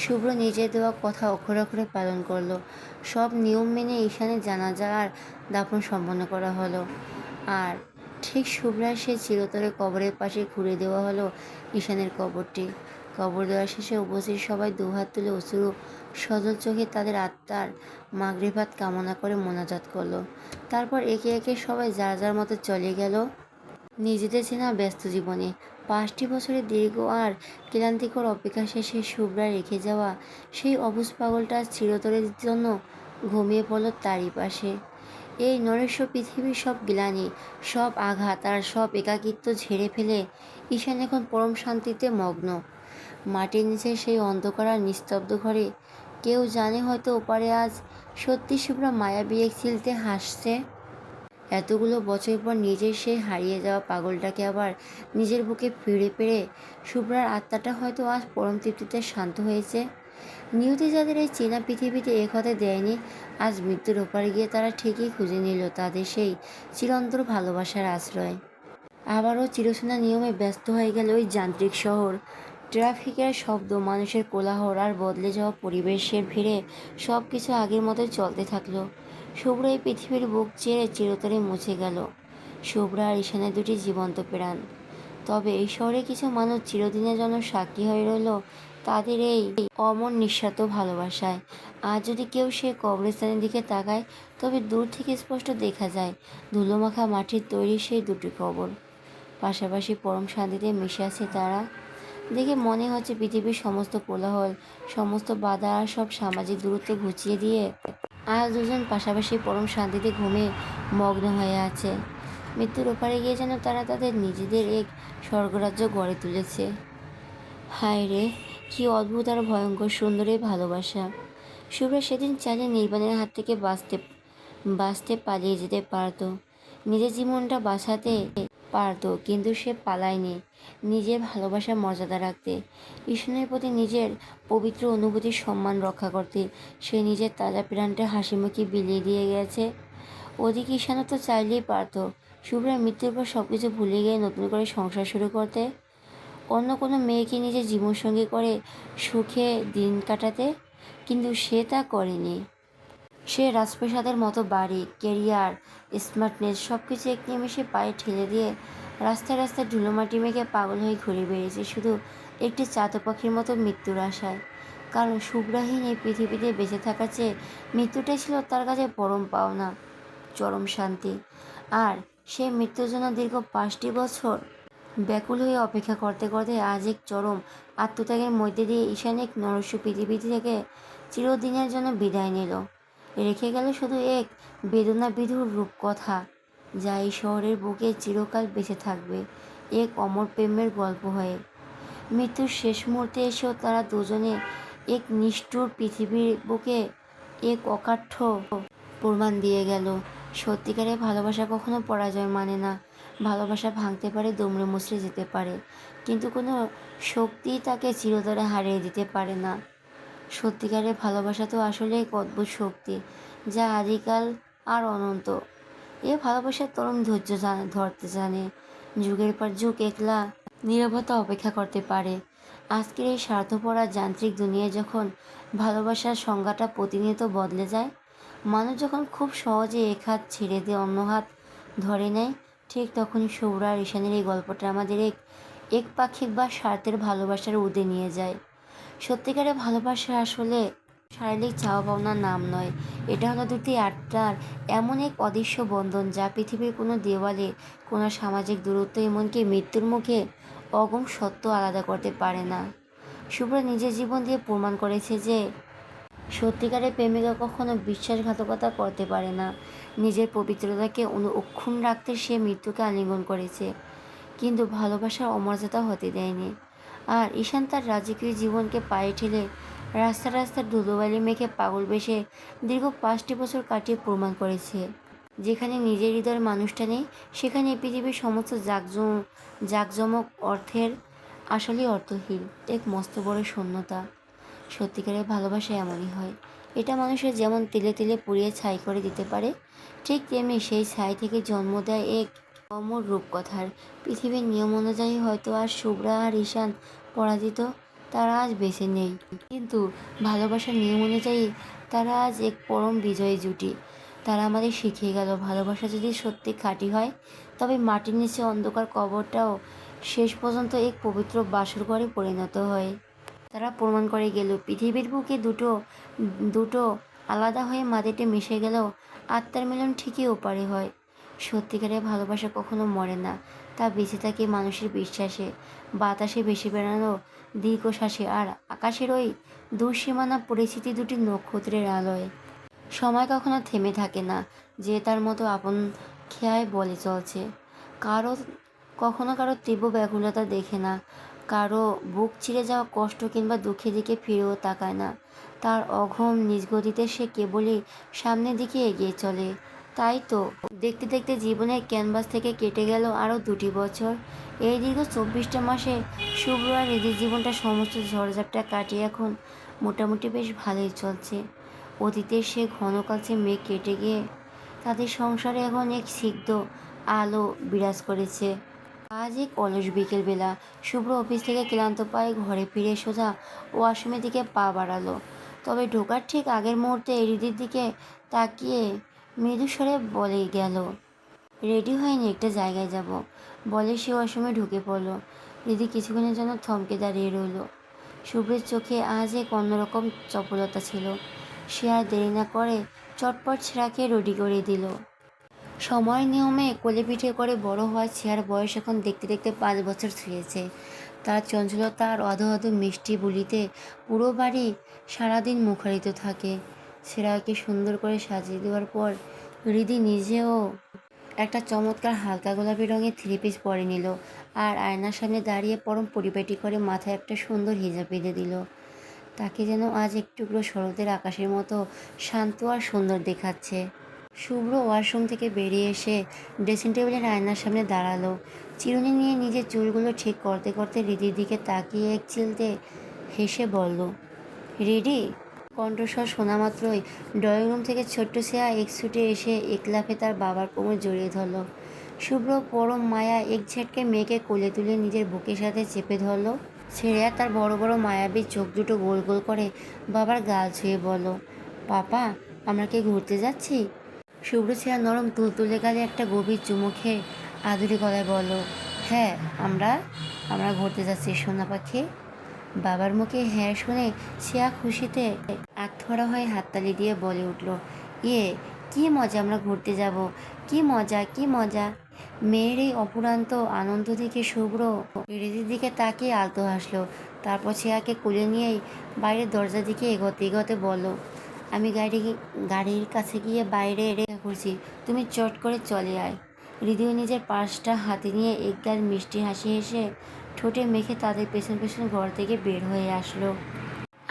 শুভ্র নিজের দেওয়া কথা অক্ষরে অক্ষরে পালন করলো। সব নিয়ম মেনে ঈশানের জানাজা আর দাফন সম্পন্ন করা হলো। আর ঠিক শুভ্রার সেই চিরতরে কবরের পাশে ঘুরে দেওয়া হলো ঈশানের কবরটি। কবর দেওয়ার শেষে উপস্থিত সবাই দুহাত তুলে অশ্রু সজল চোখে তাদের আত্মার মাগরিবাত কামনা করে মোনাজাত করলো। তারপর একে একে সবাই যার যার মতো চলে গেল নিজেদের চেনা ব্যস্ত জীবনে। 5টি বছরের দীর্ঘ আর ক্লান্তিকর অপেক্ষা শেষে শুভ্রা রেখে যাওয়া সেই অবুঝ পাগলটা চিরতরের জন্য ঘুমিয়ে পড়ল তারই পাশে। এই নরেশ্ব পৃথিবীর সব গ্লানি, সব আঘাত আর সব একাকিত্ব ঝেড়ে ফেলে ঈশান এখন পরম শান্তিতে মগ্ন। মাটির নিচে সেই অন্ধকার আর নিস্তব্ধ ঘরে কেউ জানে হয়তো ওপারে আজ সত্যি শুভ্রা মায়াবী এক চিলতে হাসছে। এতগুলো বছর পর নিজের সেই হারিয়ে যাওয়া পাগলটাকে আবার নিজের বুকে ফিরে পেরে শুভ্রার আত্মাটা হয়তো আজ পরম তৃপ্তিতে শান্ত হয়েছে। নিয়তি যাদের এই চেনা পৃথিবীতে এক হতে দেয়নি, আজ মৃত্যুর ওপারে গিয়ে তারা ঠিকই খুঁজে নিল তাদের সেই চিরন্তর ভালোবাসার আশ্রয়। আবারও চিরচেনা নিয়মে ব্যস্ত হয়ে গেল ওই যান্ত্রিক শহর। ট্রাফিকের শব্দ, মানুষের কোলাহল আর বদলে যাওয়া পরিবেশের ভিড়ে সব কিছু আগের মতোই চলতে থাকলো। শুভ্র এই পৃথিবীর বুক চেয়ে চিরতরে মুছে গেল। শুভ্র আর ঈশানের দুটি জীবন্ত প্রাণ। তবে এই শহরে কিছু মানুষ চিরদিনের জন্য সাক্ষী হয়ে রইল তাদের এই অমর নিঃস্বার্থ ভালোবাসায়। আর যদি কেউ সে কবরস্থানের দিকে তাকায়, তবে দূর থেকে স্পষ্ট দেখা যায় ধুলোমাখা মাটির তৈরি সেই দুটি কবর। পাশাপাশি পরম শান্তিতে মিশে আছে তারা। দেখে মনে হচ্ছে পৃথিবীর সমস্ত কোলাহল, সমস্ত বাধা আর সব সামাজিক দূরত্ব ঘুচিয়ে দিয়ে আজ দুজন পাশাপাশি পরম শান্তিতে ঘুমে মগ্ন হয়ে আছে। মৃত্যুর ওপারে গিয়ে যেন তারা তাদের নিজেদের এক স্বর্গরাজ্য গড়ে তুলেছে। হায় রে, কি অদ্ভুত আর ভয়ঙ্কর সুন্দর এই ভালোবাসা! শুভ্রা সেদিন চাইলে নির্বাণের হাত থেকে বাঁচতে পালিয়ে যেতে পারতো, নিজের জীবনটা বাঁচাতে পারতো, কিন্তু সে পালায়নি নিজের ভালোবাসার মর্যাদা রাখতে, ঈশানের প্রতি নিজের পবিত্র অনুভূতির সম্মান রক্ষা করতে। সে নিজের তাজা প্রাণটা হাসিমুখে বিলিয়ে দিয়ে গেছে। ওদিকে ঈশানও তো চাইলেই পারতো শুভ্রার মৃত্যুর পর সব কিছু ভুলে গিয়ে নতুন করে সংসার শুরু করতে, অন্য কোনো মেয়েকে নিজের জীবনসঙ্গী করে সুখে দিন কাটাতে, কিন্তু সে তা করেনি। সে রাজপ্রাসাদের মতো বাড়ি, কেরিয়ার, স্মার্টনেস সব কিছু এক নিমেষে পায়ে ঠেলে দিয়ে রাস্তায় রাস্তায় ধুলোমাটি মেঘে পাগল হয়ে ঘুরে বেড়িয়েছে শুধু একটি চাতক পাখির মতো মৃত্যুর আশায়। কারণ শুভ্রাহীন এই পৃথিবীতে বেঁচে থাকার চেয়ে মৃত্যুটাই ছিল তার কাছে পরম পাওনা, চরম শান্তি। আর সেই মৃত্যুর জন্য দীর্ঘ 5টি বছর ব্যাকুল হয়ে অপেক্ষা করতে করতে আজ এক চরম আত্মত্যাগের মধ্যে দিয়ে ঈশান এক নরস্য পৃথিবী থেকে চিরদিনের জন্য বিদায় নিল। রেখে গেল শুধু এক বেদনা বিধুর রূপকথা, যা এই শহরের বুকে চিরকাল বেঁচে থাকবে এক অমর প্রেমের গল্প হয়ে। মৃত্যুর শেষ মুহূর্তে এসেও তারা দুজনে এক নিষ্ঠুর পৃথিবীর বুকে এক অকাঠ্য প্রমাণ দিয়ে গেল, সত্যিকারের ভালোবাসা কখনো পরাজয় মানে না। ভালোবাসা ভাঙতে পারে, দুমড়ে মুচড়ে যেতে পারে, কিন্তু কোনো শক্তি তাকে চিরতরে হারিয়ে দিতে পারে না। সত্যিকারের ভালোবাসা তো আসলে এক অদ্ভুত শক্তি, যা আদিকাল আর অনন্ত। এ ভালোবাসার তরুণ ধৈর্য ধরতে জানে, যুগের পর যুগ একলা নীরবতা অপেক্ষা করতে পারে। আজকের এই স্বার্থপর আর যান্ত্রিক দুনিয়ায় যখন ভালোবাসার সংজ্ঞাটা প্রতিনিয়ত বদলে যায়, মানুষ যখন খুব সহজে এক হাত ছেড়ে দিয়ে অন্য হাত ধরে নেয়, ঠিক তখনই শুভ্র আর ঈশানের এই গল্পটা আমাদের একপাক্ষিক বা স্বার্থের ভালোবাসার উদে নিয়ে যায়। সত্যিকারের ভালোবাসা আসলে শারীরিক চাওয়া পাওনার নাম নয়। এটা হলো দুটি আত্মার এমন এক অদৃশ্য বন্ধন যা পৃথিবীর কোনো দেওয়ালে, কোনো সামাজিক দূরত্ব, এমনকি মৃত্যুর মুখে অগম সত্য আলাদা করতে পারে না। শুভ্র নিজের জীবন দিয়ে প্রমাণ করেছে যে সত্যিকারের প্রেমিকা কখনো বিশ্বাসঘাতকতা করতে পারে না। নিজের পবিত্রতাকে অক্ষুণ্ণ রাখতে সে মৃত্যুকে আলিঙ্গন করেছে, কিন্তু ভালোবাসার অমর্যাদা হতে দেয়নি। আর ঈশান তার রাজকীয় জীবনকে পায়ে ঠেলে রাস্তা রাস্তা ধুলোবালি মেখে পাগল বেশে দীর্ঘ 5টি বছর কাটিয়ে প্রমাণ করেছে, যেখানে নিজের হৃদয়ের মানুষটা নেই, সেখানে পৃথিবীর সমস্ত জাঁকজমক অর্থের আসলেই অর্থহীন এক মস্ত বড় শূন্যতা। সত্যিকারের ভালোবাসা এমনই হয়। এটা মানুষের যেমন তিলে তিলে পুড়িয়ে ছাই করে দিতে পারে, ঠিক তেমনি সেই ছাই থেকে জন্ম দেয় এক অমর রূপকথার। পৃথিবীর নিয়ম অনুযায়ী হয়তো আর শুভ্রা আর ঈশান পরাজিত, তারা আজ বেঁচে নেই, কিন্তু ভালোবাসার নিয়ম অনুযায়ী তারা আজ এক পরম বিজয়ী জুটি। তারা আমাদের শিখিয়ে গেল ভালোবাসা যদি সত্যি খাঁটি হয়, তবে মাটির নিচে অন্ধকার কবরটাও শেষ পর্যন্ত এক পবিত্র বাসর ঘরে পরিণত হয়। তারা প্রমাণ করে গেল পৃথিবীর বুকে দুটো দুটো আলাদা হয়ে মাটিতে মিশে গেলেও আত্মার মিলন ঠিকই ওপারে হয়। সত্যিকারের ভালোবাসা কখনো মরে না, তা বেঁচে থাকে মানুষের বিশ্বাসে, বাতাসে ভেসে বেড়ানো দীর্ঘশ্বাসে, আর আকাশের ওই দুঃসীমানা পরিস্থিতি দুটি নক্ষত্রের আলোয়। সময় কখনো থেমে থাকে না, যে তার মতো আপন খেয়ায় বলে চলছে। কারো কখনো কারো তীব্র ব্যাকুলতা দেখে না, কারো বুক চিরে যাওয়া কষ্ট কিংবা দুঃখের দিকে ফিরেও তাকায় না। তার অঘম নিজ গতিতে সে কেবলই সামনের দিকে এগিয়ে চলে। তাই তো দেখতে দেখতে জীবনের ক্যানভাস থেকে কেটে গেল আরও 2টি বছর। এই দীর্ঘ 24টা মাসে শুভ্র আর হৃদির জীবনটা সমস্ত ঝড়ঝাপটা কাটিয়ে এখন মোটামুটি বেশ ভালোই চলছে। অতীতের সে ঘন কালচে মেঘ কেটে গিয়ে তাদের সংসারে এখন এক সিগ্ধ আলো বিরাজ করেছে। আজ এক অলস বিকেলবেলা শুভ্র অফিস থেকে ক্লান্ত পায়ে ঘরে ফিরে সোজা ওয়াশরুমের দিকে পা বাড়ালো। তবে ঢোকার ঠিক আগের মুহূর্তে হৃদির দিকে তাকিয়ে মৃদু স্বরে বলে গেল, রেডি হয়নি, একটা জায়গায় যাব। বলে সে ওয়াশরুমে ঢুকে পড়ল। হৃদি কিছুক্ষণের জন্য থমকে দাঁড়িয়ে রইল। শুভ্রের চোখে আজ এক অন্যরকম চপলতা ছিল। সে আর দেরি না করে চটপট ছেঁড়াকে রেডি করে দিল। সময়ের নিয়মে কোলে পিঠে করে বড় হওয়া ছেঁড়ার বয়স এখন দেখতে দেখতে 5 বছর ছুঁয়েছে। তার চঞ্চলতা আর অধো অধো মিষ্টি বুলিতে পুরো বাড়ি সারাদিন মুখরিত থাকে। ছেঁড়াকে সুন্দর করে সাজিয়ে দেওয়ার পর হৃদি নিজেও একটা চমৎকার হালকা গোলাপি রঙের 3 পিস পরে নিল, আর আয়নার সামনে দাঁড়িয়ে পরম পরিপাটি করে মাথায় একটা সুন্দর হিজাব বেঁধে দিল। তাকে যেন আজ এক টুকরো শরতের আকাশের মতো শান্ত আর সুন্দর দেখাচ্ছে। শুভ্র ওয়াশরুম থেকে বেরিয়ে এসে ড্রেসিং টেবিলের আয়নার সামনে দাঁড়ালো। চিরুনি নিয়ে নিজের চুলগুলো ঠিক করতে করতে হৃদির দিকে তাকিয়ে এক চিলতে হেসে বলল, রেডি? কণ্ঠস্বর শোনা মাত্রই ড্রয়িং রুম থেকে ছোট্ট ছেঁড়া এক ছুটে এসে এক লাফে তার বাবার কোমর জড়িয়ে ধরল। শুভ্র পরম মায়া এক ঝটকে মেয়েকে কোলে তুলে নিজের বুকের সাথে চেপে ধরল। ছেঁড়া তার বড় বড় মায়াবী চোখ দুটো গোল গোল করে বাবার গাল ছুঁয়ে বলল, পাপা, আমরা কি ঘুরতে যাচ্ছি? শুভ্র ছেঁড়া নরম তুলতুলে গালে একটা গভীর চুমু খেয়ে আদুরে গলায় বলল, হ্যাঁ, আমরা আমরা ঘুরতে যাচ্ছি সোনা পাখি। বাবার মুখে হ্যাঁ শুনে ছেঁড়া খুশিতে আত্মহারা হয়ে হাততালি দিয়ে বলে উঠল, ইয়ে, কী মজা, আমরা ঘুরতে যাব, কী মজা, কী মজা। মেয়ের এই অপুরান্ত আনন্দ দেখে শুভ্র হৃদির দিকে তাকিয়ে আলতো হাসলো। তারপর ছেঁড়াকে কোলে নিয়েই বাইরের দরজার দিকে এগোতে এগোতে বলল, আমি গাড়ির কাছে গিয়ে বাইরে রেখে করছি, তুমি চট করে চলে আয়। হৃদয় নিজের পার্সটা হাতে নিয়ে একগাল মিষ্টি হাসি হেসে ঠোঁটে মেখে তাদের পেছন পেছন ঘর থেকে বের হয়ে আসলো।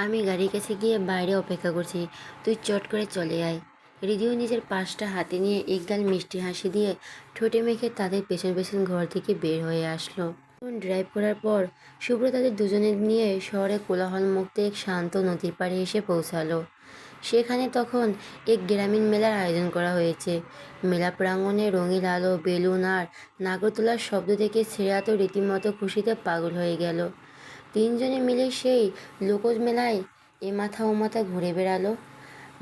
আমি গাড়ির কাছে গিয়ে বাইরে অপেক্ষা করছি, তুই চট করে চলে আয়। হৃদয় নিজের পার্সটা হাতে নিয়ে একগাল মিষ্টি হাসি দিয়ে ঠোঁটে মেখে তাদের পেছন পেছন ঘর থেকে বের হয়ে আসলো। ড্রাইভ করার পর শুভ্র তাদের দুজনের নিয়ে শহরে কোলাহল মুক্ত এক শান্ত নদীর পাড়ে এসে পৌঁছালো। সেখানে তখন এক গ্রামীণ মেলার আয়োজন করা হয়েছে। মেলা প্রাঙ্গণে রঙিন আলো, বেলুন আর নাগরদোলার শব্দ দেখে ছেলেরা তো রীতিমতো খুশিতে পাগল হয়ে গেল। তিনজনে মিলে সেই লোকজ মেলায় এ মাথা ও মাথা ঘুরে বেড়ালো,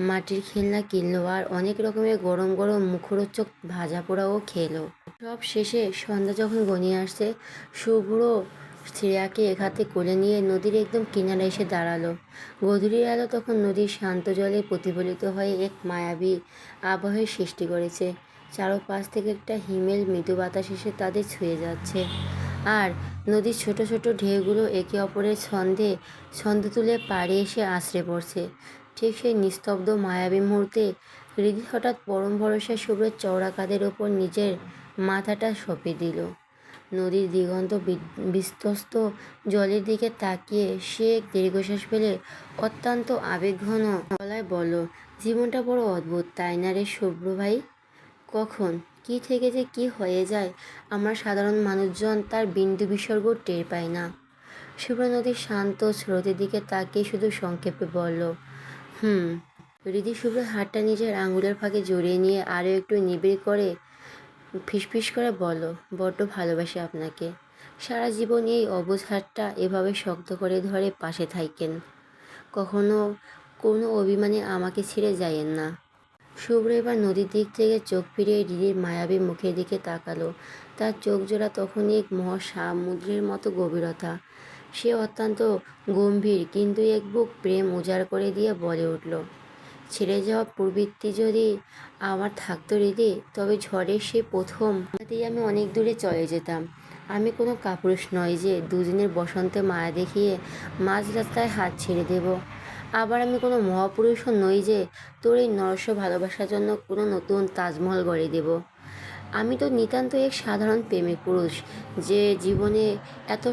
মাটির খেলনা কিনলো আর অনেক রকমের গরম গরম মুখরোচক ভাজা পোড়াও খেলো। সব শেষে সন্ধ্যা যখন ঘনিয়ে আসছে, শুভ্র শ্রেয়াকে এক হাতে কোলে নিয়ে নদীর একদম কিনারে এসে দাঁড়ালো। গধূলির আলো তখন নদীর শান্ত জলে প্রতিফলিত হয়ে এক মায়াবী আবহের সৃষ্টি করেছে। চারপাশ থেকে একটা হিমেল মৃদু বাতাস এসে তাদের ছুঁয়ে যাচ্ছে, আর নদীর ছোট ছোট ঢেউগুলো একে অপরের ছন্দ তুলে পাড়ে এসে আছড়ে পড়ছে। ঠিক সেই নিস্তব্ধ মায়াবী মুহূর্তে হৃদি হঠাৎ পরম ভরসায় শুভ্রের চওড়া কাঁধের ওপর নিজের মাথাটা সঁপে দিল। নদীর দিগন্ত বিস্তস্ত জলের দিকে তাকিয়ে সে এক দীর্ঘশ্বাস ফেলে অত্যন্ত আবেগঘন গলায় বলল, জীবনটা বড় অদ্ভুত, তাই না রে শুভ্র ভাই? কখন কি থেকে যে কি হয়ে যায় আমরা সাধারণ মানুষজন তার বিন্দু বিসর্গ টের পাই না। শুভ্র নদীর শান্ত স্রোতের দিকে তাকিয়ে শুধু সংক্ষেপে বলল, হুম। হৃদি শুভ্রের হাতটা নিজের আঙুলের ফাঁকে জড়িয়ে নিয়ে আরও একটু নিবিড় করে ফিসফিস করে বলল, বড্ড ভালোবাসি আপনাকে। সারা জীবন এই অবুঝ হাতটা এভাবে শক্ত করে ধরে পাশে থাকেন। কখনো কোনো অভিমানে আমাকে ছেড়ে যায়েন না। শুভ্র এবার নদীর দিক থেকে চোখ ফিরিয়ে হৃদির মায়াবী মুখের দিকে তাকালো। তার চোখ জোড়া তখনই এক মহাসমুদ্রের মতো গভীরতা। সে অত্যন্ত গম্ভীর, কিন্তু এক বুক প্রেম উজাড় করে দিয়ে বলে উঠল, ছেড়ে যাওয়া প্রবৃত্তি যদি আমার থাকতো হৃদি, তবে ঝড়ের সে প্রথম রাতেই আমি অনেক দূরে চলে যেতাম। আমি কোনো কাপুরুষ নয় যে দুদিনের বসন্তে মায়া দেখিয়ে মাঝ রাস্তায় হাত ছেড়ে দেব। আবার আমি কোনো মহাপুরুষও নই যে তোর এই নরস ভালোবাসার জন্য কোনো নতুন তাজমহল গড়ে দেব। আমি তো নিতান্ত এক সাধারণ প্রেমিক পুরুষ, যে জীবনে এত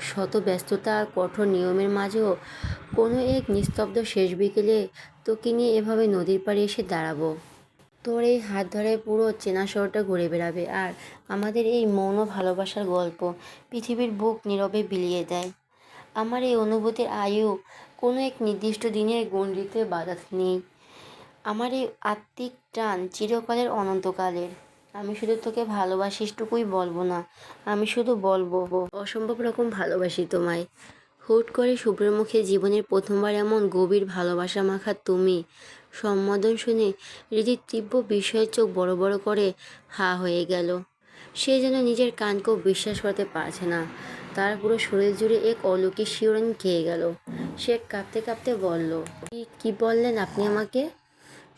শত ব্যস্ততা আর কঠোর নিয়মের মাঝেও কোনো এক নিস্তব্ধ শেষ বিকেলে তোকে নিয়ে এভাবে নদীর পাড়ে এসে দাঁড়াবো। তোর এই হাত ধরে পুরো চেনা শহরটা ঘুরে বেড়াবে, আর আমাদের এই মৌন ভালোবাসার গল্প পৃথিবীর বুক নীরবে বিলিয়ে দেয়। আমার এই অনুভূতির আয়ু কোনো এক নির্দিষ্ট দিনের গণ্ডিতে বাধা নেই। আমার এই আত্মিক টান চিরকালের, অনন্তকালের। আমি শুধু তোকে ভালোবাসিসটুকুই বলবো না, আমি শুধু বলবো অসম্ভব রকম ভালোবাসি তোমায়। হুট করে শুভ্রের মুখে জীবনের প্রথমবার এমন গভীর ভালোবাসা মাখা তুমি সম্বোধন শুনে হৃদির তীব্র বিস্ময়ের চোখ বড় বড় করে হা হয়ে গেল। সে যেন নিজের কানকেও বিশ্বাস করতে পারছে না। তার পুরো শরীর জুড়ে এক অলৌকিক শিহরণ খেয়ে গেল। সে কাঁপতে কাঁপতে বলল, কি বললেন আপনি আমাকে?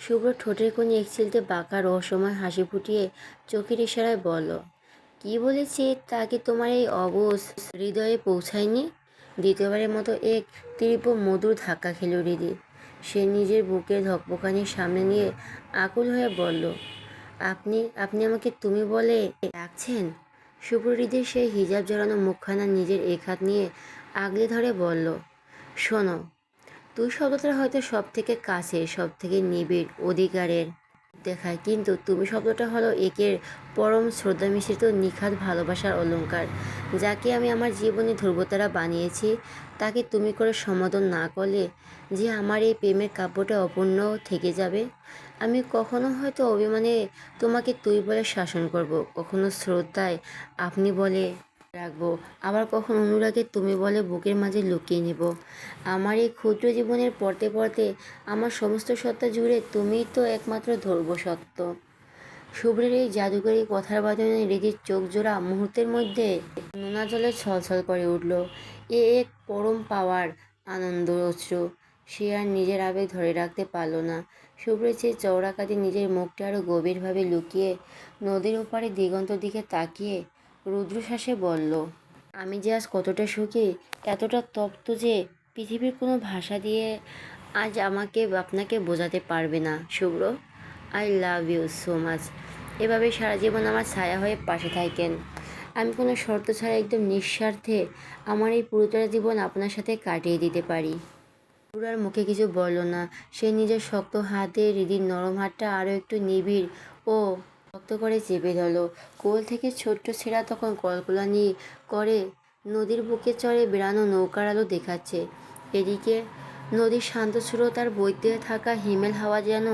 শুভ্র ঠোঁটের কোণে এক চিলতে বাঁকা রহস্যময় হাসি ফুটিয়ে চোখের ইশারায় বলল, কি বলেছি তা কি তোমার এই অবুঝ হৃদয়ে পৌঁছায়নি? দ্বিতীয়বারের মতো এক তীব্র মধুর ধাক্কা খেল হৃদি। সে নিজের বুকের ধকপকানির সামনে নিয়ে আকুল হয়ে বলল, আপনি আপনি আমাকে তুমি বলে ডাকছেন? শুভ্র হৃদির সেই হিজাব জড়ানো মুখখানা নিজের এক হাত নিয়ে আগলে ধরে বলল, শোনো, তুই শব্দটা হয়তো সব থেকে কাছে, সব থেকে নিবিড় অধিকারের দেখায়, কিন্তু তুমি শব্দটা হলো একের পরম শ্রদ্ধা মিশ্রিত নিখাদ ভালোবাসার অলংকার। যাকে আমি আমার জীবনে ধ্রুবতারা বানিয়েছি, তাকে তুমি করে সম্বোধন না করলে যে আমার এই প্রেমের কাব্যটা অপূর্ণ থেকে যাবে। আমি কখনো হয়তো অভিমানে তোমাকে তুই বলে শাসন করব, কখনো শ্রদ্ধায় আপনি বলে রাখবো, আবার কখনো অনুরাগে তুমি বলে বুকের মাঝে লুকিয়ে নেব। আমার এই ক্ষুদ্র জীবনের পড়তে পড়তে আমার সমস্ত সত্তা জুড়ে তুমিই তো একমাত্র ধ্রুব সত্য। শুভ্রের এই জাদুকরী কথার বাদনে হৃদির চোখ জোড়া মুহূর্তের মধ্যে নোনা জলে ছলছল করে উঠল। এ এক পরম পাওয়ার আনন্দ অশ্রু। সে আর নিজের আবেগ ধরে রাখতে পারল না। শুভ্রের সেই চওড়া কাঁধে নিজের মুখটা আরও গভীরভাবে লুকিয়ে নদীর ওপারে দিগন্ত দিকে তাকিয়ে রুদ্রশ্বাসে বলল, আমি যে আজ কতটা সুখী, এতটা তপ্ত যে পৃথিবীর কোনো ভাষা দিয়ে আজ আপনাকে বোঝাতে পারবে না Shubhra. I love you so much. এভাবে সারা জীবন আমার ছায়া হয়ে পাশে থাকেন। আমি কোনো শর্ত ছাড়া একদম নিঃস্বার্থে আমার এই পুরোটা জীবন আপনার সাথে কাটিয়ে দিতে পারি। পুরার মুখে কিছু বলল না। সে নিজের শক্ত হাতে হৃদির নরম হাতটা আরও একটু নিবিড় ও শক্ত করে চেপে ধরল। কোল থেকে ছোট্ট ছেঁড়া তখন কলকলানি করে নদীর বুকে চড়ে বেড়ানো নৌকার আলো দেখাচ্ছে। এদিকে নদীর শান্ত স্রোত আর বইতে থাকা হিমেল হাওয়া যেন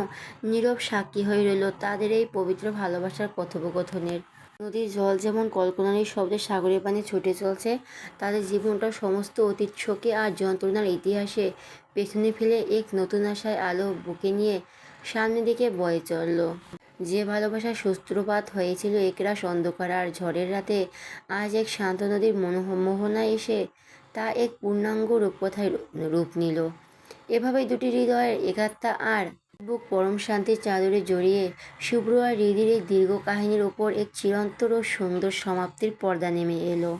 নীরব সাক্ষী হয়ে রইল তাদের এই পবিত্র ভালোবাসার কথোপকথনের। নদীর জল যেমন কলকলানির শব্দে সাগরের পানে ছুটে চলছে, তাদের জীবনটা সমস্ত অতীত শোকে আর যন্ত্রণার ইতিহাসে পেছনে ফেলে এক নতুন আশায় আলো বুকে নিয়ে সামনের দিকে বয়ে চলল। যে ভালোবাসার সূত্রপাত হয়েছিল একরাশ অন্ধকার আর ঝড়ের রাতে, আজ এক শান্ত নদীর মোহনায় এসে তা এক পূর্ণাঙ্গ রূপকথায় রূপ নিল। এভাবেই দুটি হৃদয়ের একাত্মতা আর বুক পরম শান্তির চাদরে জড়িয়ে শুভ্র আর হৃদির এই দীর্ঘ কাহিনীর ওপর এক চিরন্তর ও সুন্দর সমাপ্তির পর্দা নেমে এলো।